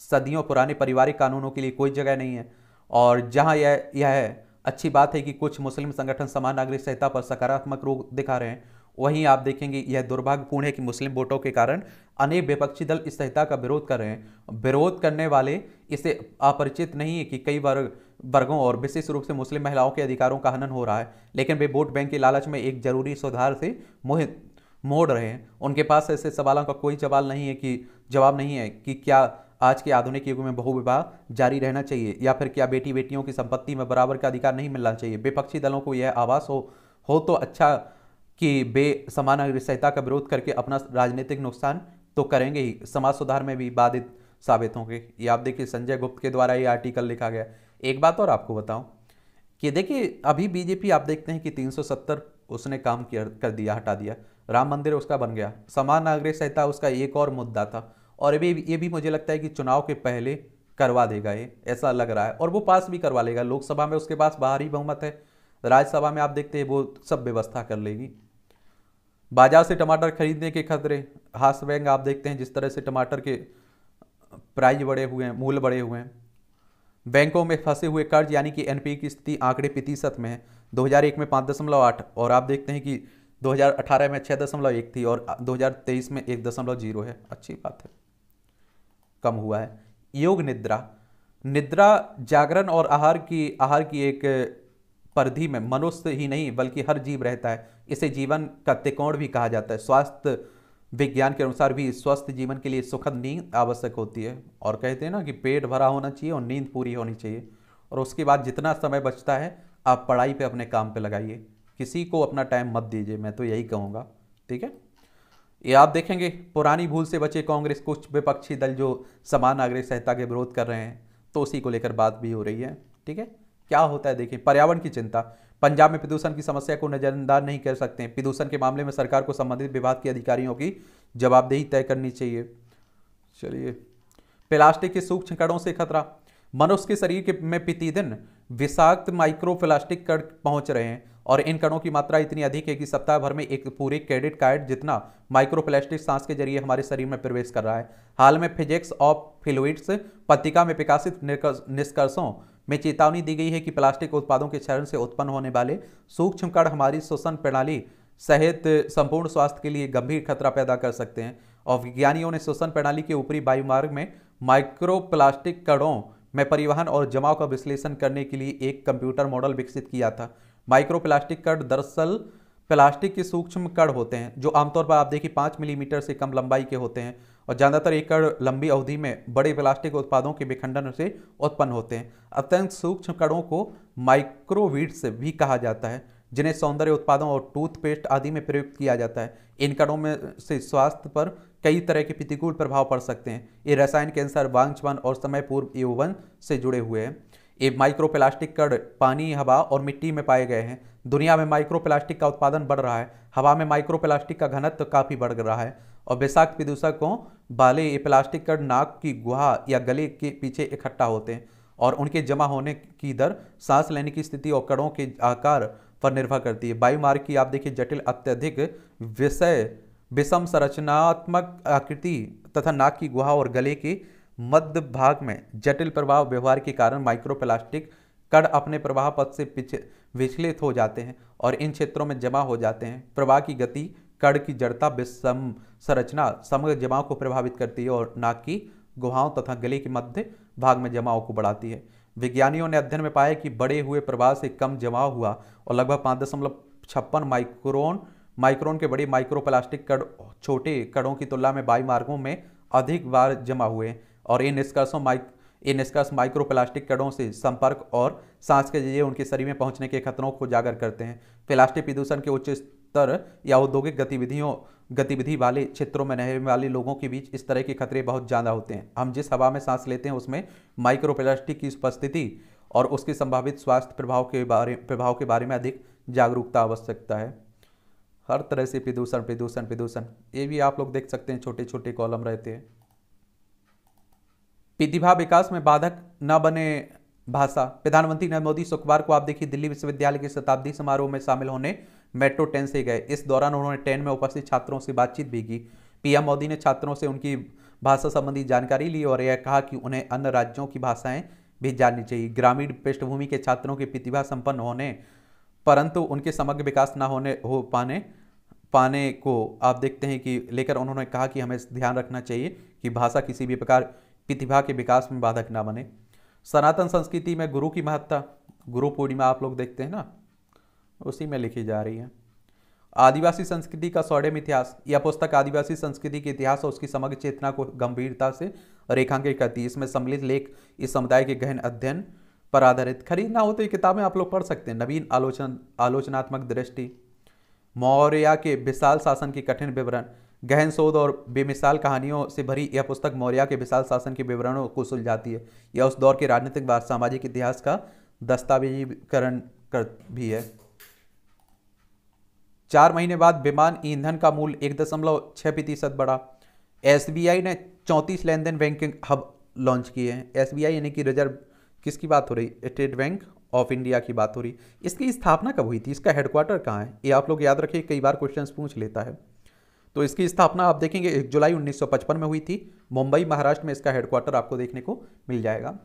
सदियों पुराने पारिवारिक कानूनों के लिए कोई जगह नहीं है और जहां यह अच्छी बात है कि कुछ मुस्लिम संगठन समान नागरिक संहिता पर सकारात्मक रुख दिखा रहे हैं, वहीं आप देखेंगे यह दुर्भाग्यपूर्ण है कि मुस्लिम वोटों के कारण अनेक विपक्षी दल इस संहिता का विरोध कर रहे हैं। विरोध करने वाले इसे अपरिचित नहीं है कि कई वर्गों और विशेष रूप से मुस्लिम महिलाओं के अधिकारों का हनन हो रहा है, लेकिन वे वोट बैंक के लालच में एक जरूरी सुधार से मोड़ रहे हैं। उनके पास ऐसे सवालों का कोई जवाब नहीं है कि क्या आज के आधुनिक युग में बहुविवाह जारी रहना चाहिए, या फिर क्या बेटियों की संपत्ति में बराबर का अधिकार नहीं मिलना चाहिए। विपक्षी दलों को यह आभास हो तो अच्छा कि वे समान नागरिक संहिता का विरोध करके अपना राजनीतिक नुकसान तो करेंगे ही, समाज सुधार में भी बाधित साबित होंगे। ये आप देखिए संजय गुप्त के द्वारा ये आर्टिकल लिखा गया। एक बात और आपको बताऊं कि देखिए अभी बीजेपी आप देखते हैं कि 370 उसने काम कर दिया, हटा दिया। राम मंदिर उसका बन गया, समान नागरिक संहिता उसका एक और मुद्दा था, और ये भी मुझे लगता है कि चुनाव के पहले करवा देगा, ये ऐसा लग रहा है, और वो पास भी करवा लेगा। लोकसभा में उसके पास भारी बहुमत है, राज्यसभा में आप देखते हैं वो सब व्यवस्था कर लेगी। बाजार से टमाटर खरीदने के खतरे, हास्य व्यंग आप देखते हैं जिस तरह से टमाटर के प्राइस बढ़े हुए हैं, मूल्य बढ़े हुए हैं। बैंकों में फंसे हुए कर्ज यानी कि एनपीए की स्थिति आंकड़े प्रतिशत में है। 2001 में 5.8 और आप देखते हैं कि 2018 में 6.1 थी और 2023 में 1.0 है। अच्छी बात है, कम हुआ है। योग निद्रा जागरण और आहार की एक परिधि में मनुष्य ही नहीं बल्कि हर जीव रहता है। इसे जीवन का त्रिकोण भी कहा जाता है। स्वास्थ्य विज्ञान के अनुसार भी स्वस्थ जीवन के लिए सुखद नींद आवश्यक होती है, और कहते हैं ना कि पेट भरा होना चाहिए और नींद पूरी होनी चाहिए, और उसके बाद जितना समय बचता है आप पढ़ाई पे अपने काम पे लगाइए, किसी को अपना टाइम मत दीजिए, मैं तो यही कहूँगा। ठीक है, ये आप देखेंगे पुरानी भूल से बचे कांग्रेस, कुछ विपक्षी दल जो समान नागरिक संहिता के विरोध कर रहे हैं, तो उसी को लेकर बात भी हो रही है। ठीक है, क्या होता है देखिए, पर्यावरण की चिंता। पंजाब में प्रदूषण की समस्या को नजरअंदाज नहीं कर सकते हैं। प्रदूषण के मामले में सरकार को संबंधित विभाग के अधिकारियों की जवाबदेही तय करनी चाहिए। चलिए, प्लास्टिक के सूक्ष्म कणों से खतरा। मनुष्य के शरीर के में प्रतिदिन विषाक्त माइक्रो प्लास्टिक कण पहुंच रहे हैं, और इन कणों की मात्रा इतनी अधिक है कि सप्ताह भर में एक पूरे क्रेडिट कार्ड जितना माइक्रो प्लास्टिक सांस के जरिए हमारे शरीर में प्रवेश कर रहा है। हाल में फिजिक्स ऑफ फ्लूइड्स पत्रिका में प्रकाशित निष्कर्षों में चेतावनी दी गई है कि प्लास्टिक उत्पादों के क्षरण से उत्पन्न होने वाले सूक्ष्म कण हमारी श्वसन प्रणाली सहित संपूर्ण स्वास्थ्य के लिए गंभीर खतरा पैदा कर सकते हैं। और विज्ञानियों ने श्वसन प्रणाली के ऊपरी वायुमार्ग में माइक्रो प्लास्टिक कणों में परिवहन और जमाव का विश्लेषण करने के लिए एक कंप्यूटर मॉडल विकसित किया था। माइक्रो प्लास्टिक कण दरअसल प्लास्टिक के सूक्ष्म कण होते हैं जो आमतौर पर आप देखिए 5 मिलीमीटर से कम लंबाई के होते हैं, और ज़्यादातर ये कण लंबी अवधि में बड़े प्लास्टिक उत्पादों के विखंडन से उत्पन्न होते हैं। अत्यंत सूक्ष्म कणों को माइक्रोवीड्स भी कहा जाता है, जिन्हें सौंदर्य उत्पादों और टूथपेस्ट आदि में प्रयुक्त किया जाता है। इन कणों में से स्वास्थ्य पर कई तरह के प्रतिकूल प्रभाव पड़ सकते हैं। ये रसायन, कैंसर, वांछपन और समय पूर्व यौवन से जुड़े हुए हैं। ये माइक्रोप्लास्टिक कण पानी, हवा और मिट्टी में पाए गए हैं। दुनिया में माइक्रोप्लास्टिक का उत्पादन बढ़ रहा है। हवा में माइक्रोप्लास्टिक का घनत्व काफी बढ़ रहा है, और विषाक्त प्रदूषकों वाले ये प्लास्टिक कण नाक की गुहा या गले के पीछे इकट्ठा होते हैं, और उनके जमा होने की दर सांस लेने की स्थिति और कणों के आकार पर निर्भर करती है। वायुमार्ग की आप देखिए जटिल, अत्यधिक विषम संरचनात्मक आकृति तथा नाक की गुहा और गले के मध्य भाग में जटिल प्रभाव व्यवहार के कारण माइक्रोप्लास्टिक कण अपने प्रवाह पथ से विचलित हो जाते हैं और इन क्षेत्रों में जमा हो जाते हैं। प्रवाह की गति, कण की जड़ता, विषम संरचना समग्र जमाव को प्रभावित करती है और नाक की गुहाओं तथा गले के मध्य भाग में जमाव को बढ़ाती है। विज्ञानियों ने अध्ययन में पाया कि बढ़े हुए प्रवाह से कम जमाव हुआ और लगभग 5.56 माइक्रोन के बड़े माइक्रोप्लास्टिक कण छोटे कणों की तुलना में वायुमार्गों में अधिक बार जमा हुए, और ये निष्कर्ष माइक्रोप्लास्टिक कणों से संपर्क और सांस के जरिए उनके शरीर में पहुंचने के खतरों को उजागर करते हैं। प्लास्टिक प्रदूषण के उच्च स्तर या औद्योगिक गतिविधि वाले क्षेत्रों में रहने वाले लोगों के बीच इस तरह के खतरे बहुत ज़्यादा होते हैं। हम जिस हवा में सांस लेते हैं उसमें माइक्रोप्लास्टिक की उपस्थिति और उसके संभावित स्वास्थ्य प्रभाव के बारे में अधिक जागरूकता आवश्यकता है। हर तरह से प्रदूषण ये भी आप लोग देख सकते हैं, छोटे छोटे कॉलम रहते हैं। प्रतिभा विकास में बाधक न बने भाषा। प्रधानमंत्री नरेंद्र मोदी शुक्रवार को आप देखिए दिल्ली विश्वविद्यालय के शताब्दी समारोह में शामिल होने मेट्रो ट्रेन से गए। इस दौरान उन्होंने ट्रेन में उपस्थित छात्रों से बातचीत भी की। पीएम मोदी ने छात्रों से उनकी भाषा संबंधी जानकारी ली और यह कहा कि उन्हें अन्य राज्यों की भाषाएं भी जाननी चाहिए। ग्रामीण पृष्ठभूमि के छात्रों की प्रतिभा संपन्न होने परंतु उनके समग्र विकास न हो पाने पाने को आप देखते हैं कि लेकर उन्होंने कहा कि हमें ध्यान रखना चाहिए कि भाषा किसी भी प्रकार प्रतिभा के विकास में बाधक ना बने। सनातन संस्कृति में गुरु की महत्ता, गुरु पूर्णिमा आप लोग देखते हैं ना, उसी में लिखी जा रही है। आदिवासी संस्कृति का स्वर्णिम इतिहास, यह पुस्तक आदिवासी संस्कृति के इतिहास और उसकी समग्र चेतना को गंभीरता से रेखांकित करती है। इसमें सम्मिलित लेख इस समुदाय के गहन अध्ययन पर आधारित। खरीदना हो तो ये किताबें आप लोग पढ़ सकते हैं। नवीन आलोचनात्मक दृष्टि, मौर्य के विशाल शासन की कठिन विवरण, गहन शोध और बेमिसाल कहानियों से भरी यह पुस्तक मौर्य के विशाल शासन के विवरणों को सुलझाती है। यह उस दौर के राजनीतिक व सामाजिक इतिहास का दस्तावेजीकरण कर भी है। 4 महीने बाद विमान ईंधन का मूल्य 1.6% बढ़ा। एसबीआई ने 34 लेन देन बैंकिंग हब लॉन्च किए हैं। एसबीआई यानी कि रिजर्व, किसकी बात हो रही? स्टेट बैंक ऑफ इंडिया की बात हो रही। इसकी स्थापना कब हुई थी? इसका हेडक्वार्टर कहाँ है? ये आप लोग याद रखिए, कई बार क्वेश्चंस पूछ लेता है। तो इसकी स्थापना आप देखेंगे 1 जुलाई 1955 में हुई थी। मुंबई महाराष्ट्र में इसका हेडक्वार्टर आपको देखने को मिल जाएगा।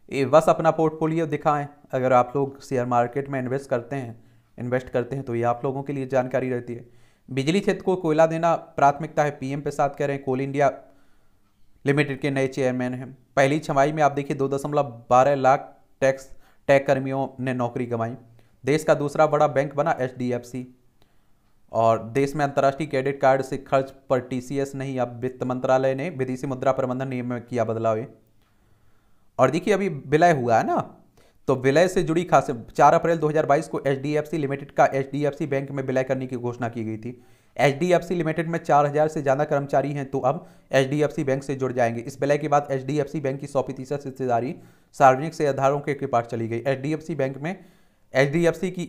ये बस अपना पोर्टफोलियो दिखाएं। अगर आप लोग शेयर मार्केट में इन्वेस्ट करते हैं तो ये आप लोगों के लिए जानकारी रहती है। बिजली क्षेत्र को कोयला देना प्राथमिकता है, पीएम प्रसाद कह रहे हैं। कोल इंडिया लिमिटेड के नए चेयरमैन हैं। पहली छमाही में आप देखिए 2.12 लाख टैक्स कर्मियों ने नौकरी गंवाई। देश का दूसरा बड़ा बैंक बना एचडीएफसी। और देश में अंतर्राष्ट्रीय क्रेडिट कार्ड से खर्च पर टीसीएस नहीं, अब वित्त मंत्रालय ने विदेशी मुद्रा प्रबंधन नियम में किया बदलाव। और देखिए अभी विलय हुआ है ना, तो विलय से जुड़ी खास 4 अप्रैल 2022 को एचडीएफसी लिमिटेड का एचडीएफसी बैंक में विलय करने की घोषणा की गई थी। एचडीएफसी लिमिटेड में 4000 से ज़्यादा कर्मचारी हैं, तो अब एचडीएफसी बैंक से जुड़ जाएंगे। इस विलय के बाद एचडीएफसी बैंक की 100% हिस्सेदारी सार्वजनिक शेयरधारकों के पास चली गई। एचडीएफसी बैंक में एचडीएफसी की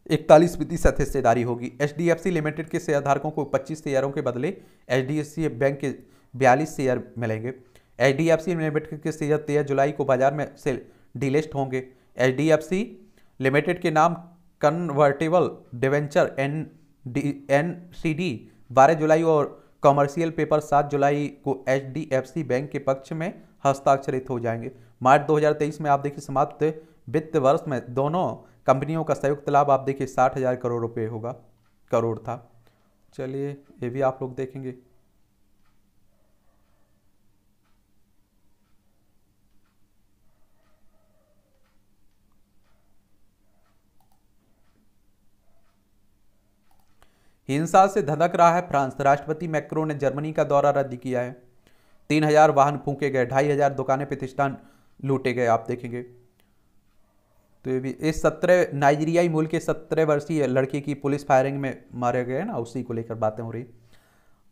41% हिस्सेदारी होगी। एचडीएफसी लिमिटेड के शेयरधारकों को 25 शेयरों के बदले एचडीएफसी बैंक के 42 शेयर मिलेंगे। एचडीएफसी लिमिटेड के शेयर 13 जुलाई को बाजार में से डिलिस्ट होंगे। एचडीएफसी लिमिटेड के नाम कन्वर्टेबल डिवेंचर एनसीडी 12 जुलाई और कॉमर्शियल पेपर 7 जुलाई को एचडीएफसी बैंक के पक्ष में हस्ताक्षरित हो जाएंगे। मार्च 2023 में आप देखिए समाप्त वित्त वर्ष में दोनों कंपनियों का संयुक्त लाभ आप देखिए 60,000 करोड़ रुपए करोड़ था। चलिए ये भी आप लोग देखेंगे। हिंसा से धधक रहा है फ्रांस। राष्ट्रपति मैक्रो ने जर्मनी का दौरा रद्द किया है। 3000 वाहन फूंके गए, 2500 दुकानें प्रतिष्ठान लूटे गए, आप देखेंगे। तो ये भी इस 17 नाइजीरियाई मूल के 17 वर्षीय लड़के की पुलिस फायरिंग में मारे गए ना, उसी को लेकर बातें हो रही।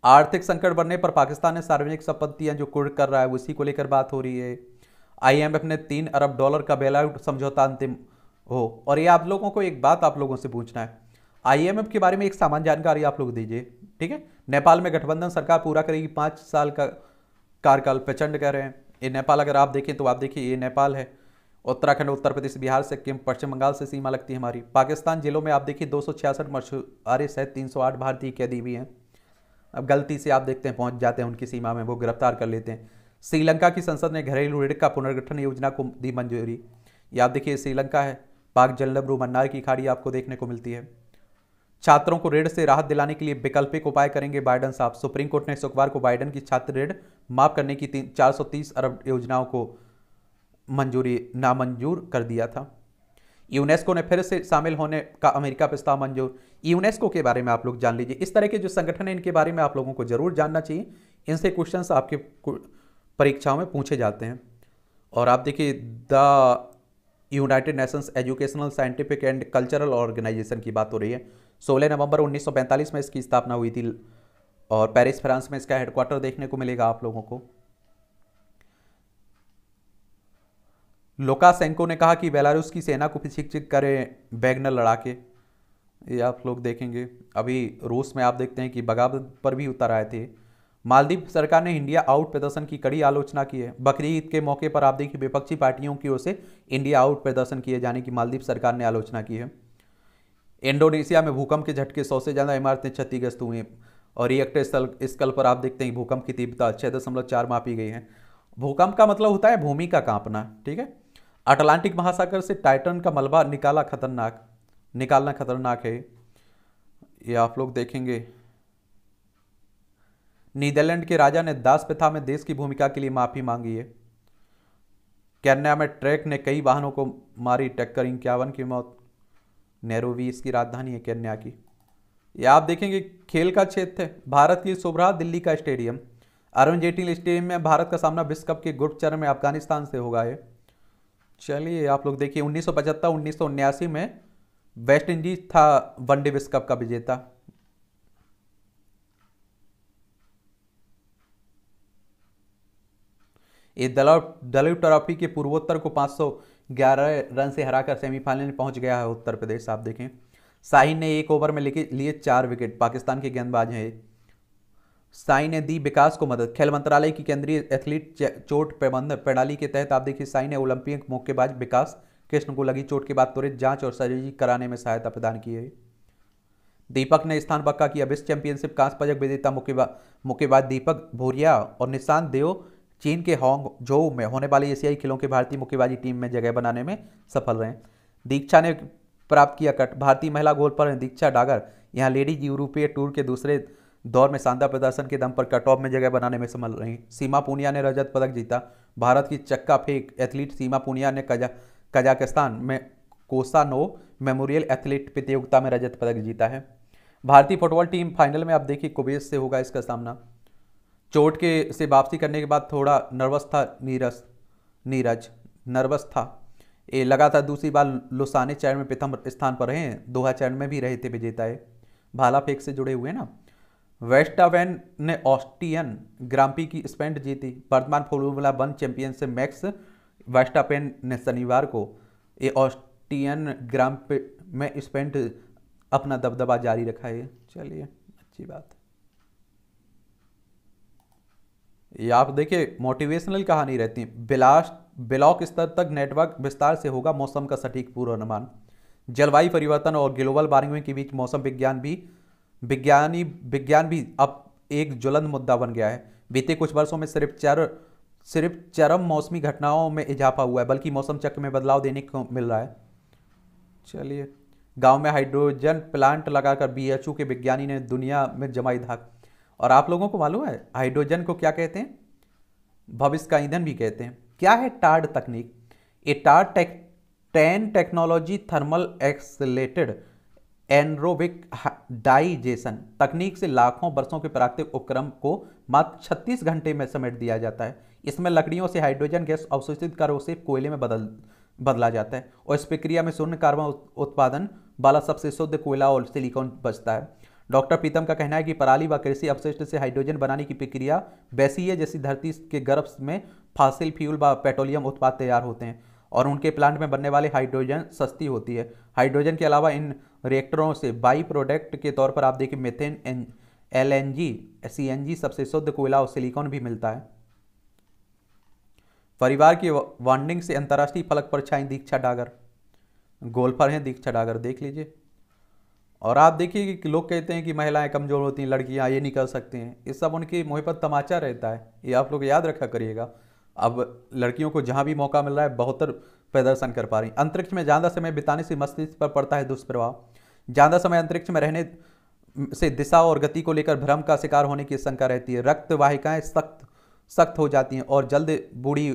आर्थिक संकट बढ़ने पर पाकिस्तान ने सार्वजनिक संपत्तियां जो कुर्क कर रहा है उसी को लेकर बात हो रही है। आईएमएफ ने $3 अरब का बेलआउट समझौता अंतिम हो। और ये आप लोगों को एक बात आप लोगों से पूछना है, आईएमएफ के बारे में एक सामान्य जानकारी आप लोग दीजिए, ठीक है। नेपाल में गठबंधन सरकार पूरा करेगी 5 साल का कार्यकाल, प्रचंड कह रहे हैं। ये नेपाल अगर आप देखें तो आप देखिए ये नेपाल है। उत्तराखंड, उत्तर प्रदेश, बिहार, सिक्किम, पश्चिम बंगाल से सीमा लगती है हमारी। पाकिस्तान जिलों में आप देखिए 266 मछुआरे सहित 308 भारतीय कैदी भी हैं। अब गलती से आप देखते हैं पहुंच जाते हैं उनकी सीमा में, वो गिरफ्तार कर लेते हैं। श्रीलंका की संसद ने घरेलू ऋण का पुनर्गठन योजना को दी मंजूरी। ये आप देखिए श्रीलंका है। पाक जलनब्रू मन्नार की खाड़ी आपको देखने को मिलती है। छात्रों को ऋण से राहत दिलाने के लिए वैकल्पिक उपाय करेंगे बाइडेन साहब। सुप्रीम कोर्ट ने शुक्रवार को बाइडेन की छात्र ऋण माफ करने की 430 अरब योजनाओं को नामंजूर कर दिया था। यूनेस्को ने फिर से शामिल होने का अमेरिका प्रस्ताव मंजूर। यूनेस्को के बारे में आप लोग जान लीजिए। इस तरह के जो संगठन है इनके बारे में आप लोगों को जरूर जानना चाहिए। इनसे क्वेश्चंस आपके परीक्षाओं में पूछे जाते हैं। और आप देखिए the United Nations educational, scientific and cultural organisation की बात हो रही है। 16 नवंबर 1945 में इसकी स्थापना हुई थी और पेरिस फ्रांस में इसका हेडक्वार्टर देखने को मिलेगा आप लोगों को। लुकाशेंको ने कहा कि बेलारूस की सेना को प्रशिक्षित करें वैगनर लड़ाके। ये आप लोग देखेंगे। अभी रूस में आप देखते हैं कि बगावत पर भी उतर आए थे। मालदीव सरकार ने इंडिया आउट प्रदर्शन की कड़ी आलोचना की है। बकरी ईद के मौके पर आप देखिए विपक्षी पार्टियों की ओर से इंडिया आउट प्रदर्शन किए जाने की मालदीव सरकार ने आलोचना की है। इंडोनेशिया में भूकंप के झटके 100 से ज़्यादा इमारतें क्षतिग्रस्त हुई हैं। और रिएक्टर स्कल पर आप देखते हैं भूकंप की तीव्रता 6.4 मापी गई है। भूकंप का मतलब होता है भूमि का कांपना, ठीक है। अटलांटिक महासागर से टाइटन का मलबा निकालना खतरनाक है। ये आप लोग देखेंगे, नीदरलैंड के राजा ने दास प्रथा में देश की भूमिका के लिए माफी मांगी है। केन्या में ट्रक ने कई वाहनों को मारी टक्कर, 51 की मौत। नैरोबी इसकी राजधानी है केन्या की। ये आप देखेंगे खेल का क्षेत्र है, भारत की शुभ्रा दिल्ली का स्टेडियम, अरुण जेटली स्टेडियम में भारत का सामना विश्व कप के ग्रुप चरण में अफगानिस्तान से होगा। ये चलिए आप लोग देखिए, 1975 1979 में वेस्ट इंडीज था वनडे विश्व कप का विजेता। ये दलीप ट्रॉफी के पूर्वोत्तर को 511 रन से हराकर सेमीफाइनल में पहुंच गया है उत्तर प्रदेश। आप देखें, शाहीन ने एक ओवर में लिए 4 विकेट, पाकिस्तान के गेंदबाज हैं। साई ने दी विकास को मदद। खेल मंत्रालय की केंद्रीय एथलीट चोट प्रबंधन प्रणाली के तहत आप देखिए, साई ने ओलंपिक मुक्केबाज विकास कृष्ण को लगी चोट के बाद त्वरित जांच और सर्जरी कराने में सहायता प्रदान की है। दीपक ने स्थान पक्का किया। विश्व चैंपियनशिप कांस्य पदक विजेता मुक्केबाज दीपक भूरिया और निशांत देव चीन के हांगझोउ में होने वाली एशियाई खेलों के भारतीय मुक्केबाजी टीम में जगह बनाने में सफल रहे। दीक्षा ने प्राप्त किया कट। भारतीय महिला गोल्फर दीक्षा डागर यहां लेडीज यूरोपीय टूर के दूसरे दौर में शानदार प्रदर्शन के दम पर कट ऑफ में जगह बनाने में सफल रही। सीमा पूनिया ने रजत पदक जीता। भारत की चक्का फेंक एथलीट सीमा पूनिया ने कजाकिस्तान में कोसानो मेमोरियल एथलीट प्रतियोगिता में रजत पदक जीता है। भारतीय फुटबॉल टीम फाइनल में आप देखिए कुवैत से होगा इसका सामना। चोट के से वापसी करने के बाद थोड़ा नर्वस था नीरज नर्वस था। ये लगातार दूसरी बार लुसाने चरण में प्रथम स्थान पर रहे हैं, दोहा चरण में भी रहे थे विजेता है। भाला फेंक से जुड़े हुए ना। वेस्टावेन ने ऑस्ट्रियन ग्रांप्री की स्पेंट जीती। वर्तमान फॉर्मूला 1 चैंपियनशिप मैक्स वेस्टापेन ने शनिवार को ये ऑस्ट्रियन ग्रांप्री में स्पेंट अपना दबदबा जारी रखा है। चलिए अच्छी बात है। ये आप देखिए मोटिवेशनल कहानी रहती है। ब्लॉक स्तर तक नेटवर्क विस्तार से होगा मौसम का सटीक पूर्वानुमान। जलवायु परिवर्तन और ग्लोबल वार्मिंग के बीच मौसम विज्ञान भी अब एक ज्वलंत मुद्दा बन गया है। बीते कुछ वर्षों में सिर्फ चरम मौसमी घटनाओं में इजाफा हुआ है, बल्कि मौसम चक्र में बदलाव देने को मिल रहा है। चलिए, गांव में हाइड्रोजन प्लांट लगाकर बीएचयू के विज्ञानी ने दुनिया में जमाई धाक। और आप लोगों को मालूम है हाइड्रोजन को क्या कहते हैं? भविष्य का ईंधन भी कहते हैं। क्या है टार्ड तकनीक? A TARD technology thermal accelerated anaerobic digestion तकनीक से लाखों वर्षों के प्राकृतिक उपक्रम को मात्र 36 घंटे में समेट दिया जाता है। इसमें लकड़ियों से हाइड्रोजन गैस अवशोषित कर उसे कोयले में बदला जाता है और इस प्रक्रिया में शून्य कार्बन उत्पादन वाला सबसे शुद्ध कोयला और सिलिकॉन बचता है। डॉक्टर प्रीतम का कहना है कि पराली व कृषि अपशिष्ट से हाइड्रोजन बनाने की प्रक्रिया वैसी है जैसी धरती के गर्भ में फॉसिल फ्यूल व पेट्रोलियम उत्पाद तैयार होते हैं और उनके प्लांट में बनने वाले हाइड्रोजन सस्ती होती है। हाइड्रोजन के अलावा इन रिएक्टरों से बाई प्रोडक्ट के तौर पर आप देखिए मीथेन, एलएनजी, सीएनजी, सबसे शुद्ध कोयला और सिलिकॉन भी मिलता है। परिवार की बॉन्डिंग से अंतर्राष्ट्रीय फलक पर छाई दीक्षा डागर। गोल्फर हैं दीक्षा डागर, देख लीजिए। और आप देखिए कि लोग कहते हैं कि महिलाएं कमजोर होती हैं, लड़कियां ये नहीं कर सकती हैं, ये सब उनकी मुँह पर तमाचा रहता है। ये आप लोग याद रखा करिएगा। अब लड़कियों को जहां भी मौका मिल रहा है बेहतर प्रदर्शन कर पा रही। अंतरिक्ष में ज़्यादा समय बिताने से मस्तिष्क पर पड़ता है दुष्प्रभाव। ज़्यादा समय अंतरिक्ष में रहने से दिशा और गति को लेकर भ्रम का शिकार होने की शंका रहती है। रक्त वाहिकाएं सख्त हो जाती हैं और जल्द बूढ़ी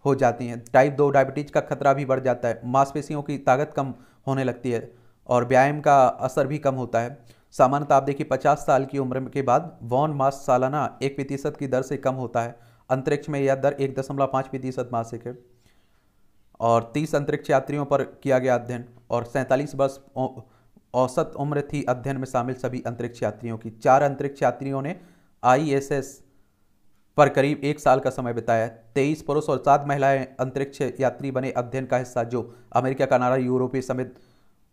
हो जाती हैं। टाइप 2 डायबिटीज का खतरा भी बढ़ जाता है। मांसपेशियों की ताकत कम होने लगती है और व्यायाम का असर भी कम होता है। सामान्यतः आप देखिए 50 साल की उम्र के बाद वॉन मास सालाना 1% की दर से कम होता है। अंतरिक्ष में यह दर 1.5% मासिक है। और 30 अंतरिक्ष यात्रियों पर किया गया अध्ययन और 47 वर्ष औसत उम्र थी अध्ययन में शामिल सभी अंतरिक्ष यात्रियों की। 4 अंतरिक्ष यात्रियों ने ISS पर करीब 1 साल का समय बिताया। 23 पुरुष और 7 महिलाएं अंतरिक्ष यात्री बने अध्ययन का हिस्सा, जो अमेरिका, कनाडा, यूरोपीय समेत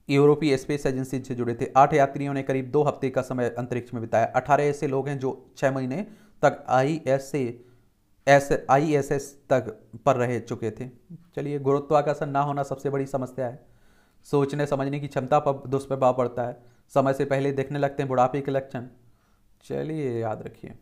यूरोपीय स्पेस एजेंसी से जुड़े थे। 8 यात्रियों ने करीब 2 हफ्ते का समय अंतरिक्ष में बिताया। 18 ऐसे लोग हैं जो 6 महीने तक ISS तक पर रह चुके थे। चलिए, गुरुत्वाकर्षण ना होना सबसे बड़ी समस्या है। सोचने समझने की क्षमता पर दुष्प्रभाव पड़ता है। समय से पहले देखने लगते हैं बुढ़ापे के लक्षण। चलिए याद रखिए,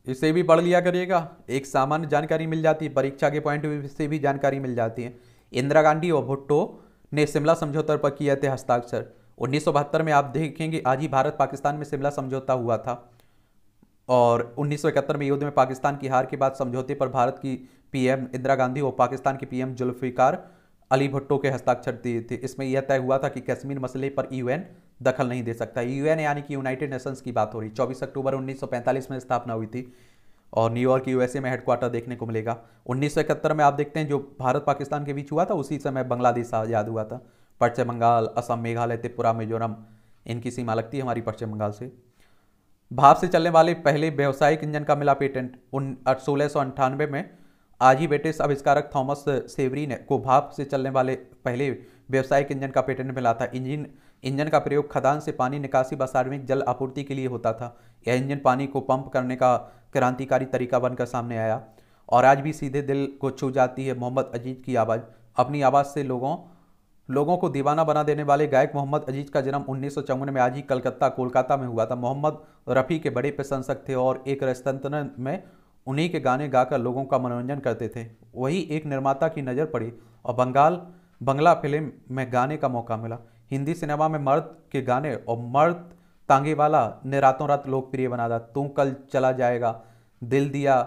इसे भी पढ़ लिया करिएगा। एक सामान्य जानकारी मिल जाती है, परीक्षा के पॉइंट ऑफ व्यू से भी जानकारी मिल जाती है। इंदिरा गांधी और भुट्टो ने शिमला समझौते पर किए थे हस्ताक्षर। 1972 में आप देखेंगे आज ही भारत पाकिस्तान में शिमला समझौता हुआ था, और 1971 में युद्ध में पाकिस्तान की हार के बाद समझौते पर भारत की पीएम इंदिरा गांधी और पाकिस्तान के पीएम जुल्फिकार अली भुट्टो के हस्ताक्षर दिए थे। इसमें यह तय हुआ था कि कश्मीर मसले पर यूएन दखल नहीं दे सकता। यूएन यानी कि यूनाइटेड नेशंस की बात हो रही। 24 अक्टूबर 1945 में स्थापना हुई थी और न्यूयॉर्क यूएसए में हेडक्वार्टर देखने को मिलेगा। 1971 में आप देखते हैं जो भारत पाकिस्तान के बीच हुआ था, उसी समय बांग्लादेश आज़ाद हुआ था। पश्चिम बंगाल, असम, मेघालय, त्रिपुरा, मिजोरम, इनकी सीमा लगती है हमारी पश्चिम बंगाल से। भाप से चलने वाले पहले व्यावसायिक इंजन का मिला पेटेंट 1698 में। आज ही ब्रिटिश आविष्कारक थॉमस सेवरी ने को भाप से चलने वाले पहले व्यावसायिक इंजन का पेटेंट मिला था। इंजन का प्रयोग खदान से पानी निकासी व सार्वजनिक जल आपूर्ति के लिए होता था। यह इंजन पानी को पंप करने का क्रांतिकारी तरीका बनकर सामने आया और आज भी सीधे दिल को छू जाती है। मोहम्मद अजीज की आवाज़। अपनी आवाज़ से लोगों को दीवाना बना देने वाले गायक मोहम्मद अजीज का जन्म 1954 में आज ही कोलकाता में हुआ था। मोहम्मद रफ़ी के बड़े प्रशंसक थे और एक रेस्तरां में उन्हीं के गाने गाकर लोगों का मनोरंजन करते थे। वही एक निर्माता की नज़र पड़ी और बंगला फिल्म में गाने का मौका मिला। हिंदी सिनेमा में मर्द के गाने और मर्द तांगे वाला ने रातों रात लोकप्रिय बना दिया। तू कल चला जाएगा, दिल दिया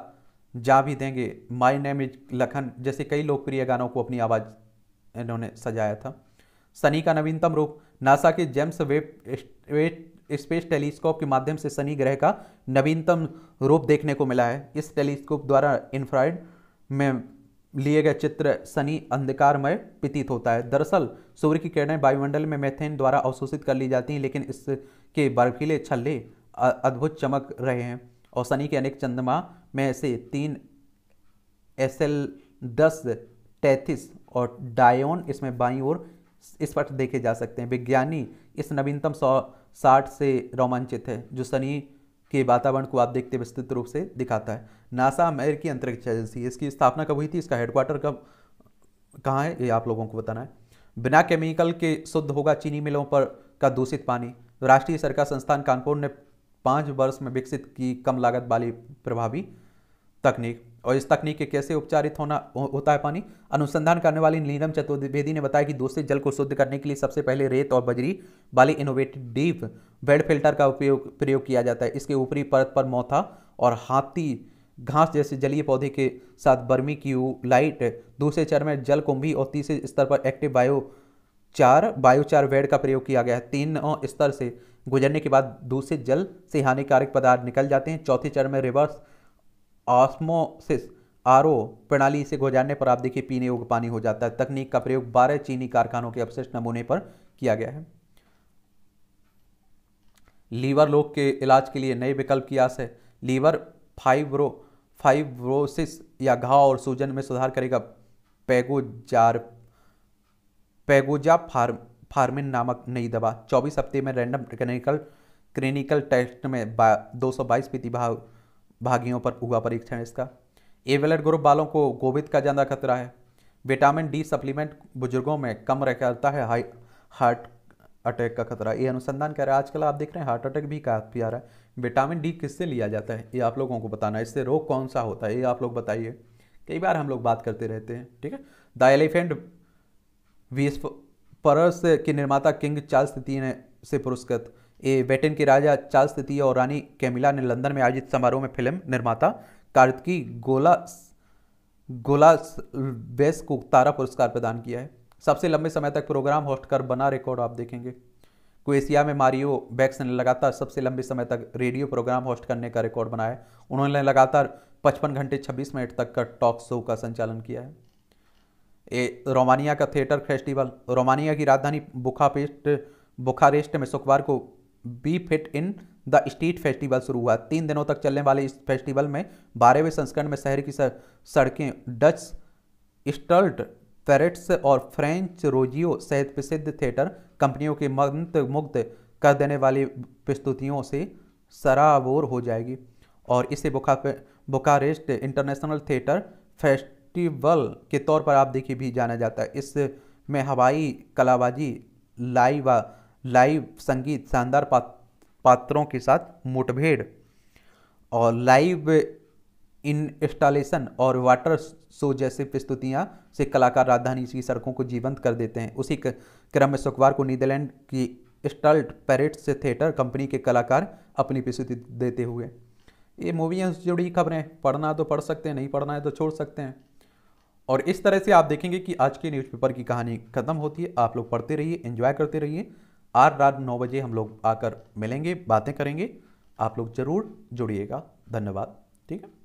जा भी देंगे, माय नेम इज लखन जैसे कई लोकप्रिय गानों को अपनी आवाज़ इन्होंने सजाया था। सनी का नवीनतम रूप। नासा के जेम्स वेब स्पेस टेलीस्कोप के माध्यम से शनि ग्रह का नवीनतम रूप देखने को मिला है। इस टेलीस्कोप द्वारा इंफ्रारेड में लिए गए चित्र शनि अंधकारमय प्रतीत होता है। दरअसल सूर्य की किरणें वायुमंडल में मीथेन द्वारा अवशोषित कर ली जाती हैं, लेकिन इसके बर्फीले छल्ले अद्भुत चमक रहे हैं और शनि के अनेक चंद्रमा में से 3 एसेल्डस, टेथिस और डायोन इसमें बाईं ओर स्पष्ट देखे जा सकते हैं। विज्ञानी इस नवीनतम 160 से रोमांचित है जो शनि के वातावरण को आप देखते विस्तृत रूप से दिखाता है। नासा अमेरिकी अंतरिक्ष एजेंसी, इसकी स्थापना कब हुई थी, इसका हेडक्वार्टर कहाँ है, ये आप लोगों को बताना है। बिना केमिकल के शुद्ध होगा चीनी मिलों पर का दूषित पानी। राष्ट्रीय सरकार संस्थान कानपुर ने 5 वर्ष में विकसित की कम लागत वाली प्रभावी तकनीक। और इस तकनीक के कैसे उपचारित होता है पानी। अनुसंधान करने वाली नीलम चतुर्वेदी ने बताया कि दूषित जल को शुद्ध करने के लिए सबसे पहले रेत और बजरी वाली इनोवेटिव बेड फिल्टर का प्रयोग किया जाता है। इसके ऊपरी परत पर मोथा और हाथी घास जैसे जलीय पौधे के साथ बर्मी क्यूलाइट, दूसरे चरण में जल कुंभी और तीसरे स्तर पर एक्टिव बायोचार वेड का प्रयोग किया गया है। 3 स्तर से गुजरने के बाद दूषित जल से हानिकारक पदार्थ निकल जाते हैं। चौथे चरण में रिवर्स ऑस्मोसिस आरओ प्रणाली से गुजारने पर आप देखिए पीने योग्य पानी हो जाता है। तकनीक का प्रयोग 12 चीनी कारखानों के अपशिष्ट नमूने पर किया गया है। लीवर रोग के इलाज के लिए नए विकल्प की आस है। लीवर फाइब्रोसिस या घाव और सूजन में सुधार करेगा पैगोजा फार्मिन नामक नई दवा। 24 हफ्ते में रैंडम क्लिनिकल टेस्ट में 222 प्रतिभागियों पर हुआ परीक्षण इसका। ए ब्लड ग्रुप वालों को कोविड का ज़्यादा खतरा है। विटामिन डी सप्लीमेंट बुजुर्गों में कम करता है हार्ट अटैक का खतरा। ये अनुसंधान कह रहा है। आजकल आप देख रहे हैं हार्ट अटैक भी काफ़ी आ रहा है। विटामिन डी किससे लिया जाता है ये आप लोगों को बताना है। इससे रोग कौन सा होता है ये आप लोग बताइए, कई बार हम लोग बात करते रहते हैं, ठीक है। द एलिफेंट विस्परर्स के निर्माता किंग चार्ल्स तृतीय से पुरस्कृत। ब्रिटेन के राजा चार्ल्स तृतीय और रानी कैमिला ने लंदन में आयोजित समारोह में फिल्म निर्माता कार्तिकी गोलासबेस को तारा पुरस्कार प्रदान किया है। सबसे लंबे समय तक प्रोग्राम होस्ट कर बना रिकॉर्ड आप देखेंगे। क्रोएशिया में मारियो बैक्स ने लगातार सबसे लंबे समय तक रेडियो प्रोग्राम होस्ट करने का रिकॉर्ड बनाया। उन्होंने लगातार 55 घंटे 26 मिनट तक का टॉक शो का संचालन किया है। रोमानिया का थिएटर फेस्टिवल। रोमानिया की राजधानी बुखारेस्ट में शुक्रवार को be fit in the street festival शुरू हुआ। 3 दिनों तक चलने वाले इस फेस्टिवल में 12वें संस्करण में शहर की सड़कें डच स्टल्ट पेरेट्स और फ्रेंच रोजियो सहित प्रसिद्ध थिएटर कंपनियों के मुग्ध कर देने वाली प्रस्तुतियों से सराबोर हो जाएगी और इसे बुखारेस्ट इंटरनेशनल थिएटर फेस्टिवल के तौर पर आप देखिए भी जाना जाता है। इसमें हवाई कलाबाजी, लाइव संगीत, शानदार पात्रों के साथ मुठभेड़ और लाइव इंस्टॉलेशन और वाटर शो जैसे प्रस्तुतियां से कलाकार राजधानी की सड़कों को जीवंत कर देते हैं। उसी क्रम में शुक्रवार को नीदरलैंड की स्टल्ट पैरेड से थिएटर कंपनी के कलाकार अपनी प्रस्तुति देते हुए। ये मूवियों से जुड़ी खबरें, पढ़ना तो पढ़ सकते हैं, नहीं पढ़ना है तो छोड़ सकते हैं। और इस तरह से आप देखेंगे कि आज के न्यूज़पेपर की कहानी खत्म होती है। आप लोग पढ़ते रहिए, एंजॉय करते रहिए। आज रात 9 बजे हम लोग आकर मिलेंगे, बातें करेंगे। आप लोग जरूर जुड़िएगा। धन्यवाद। ठीक है।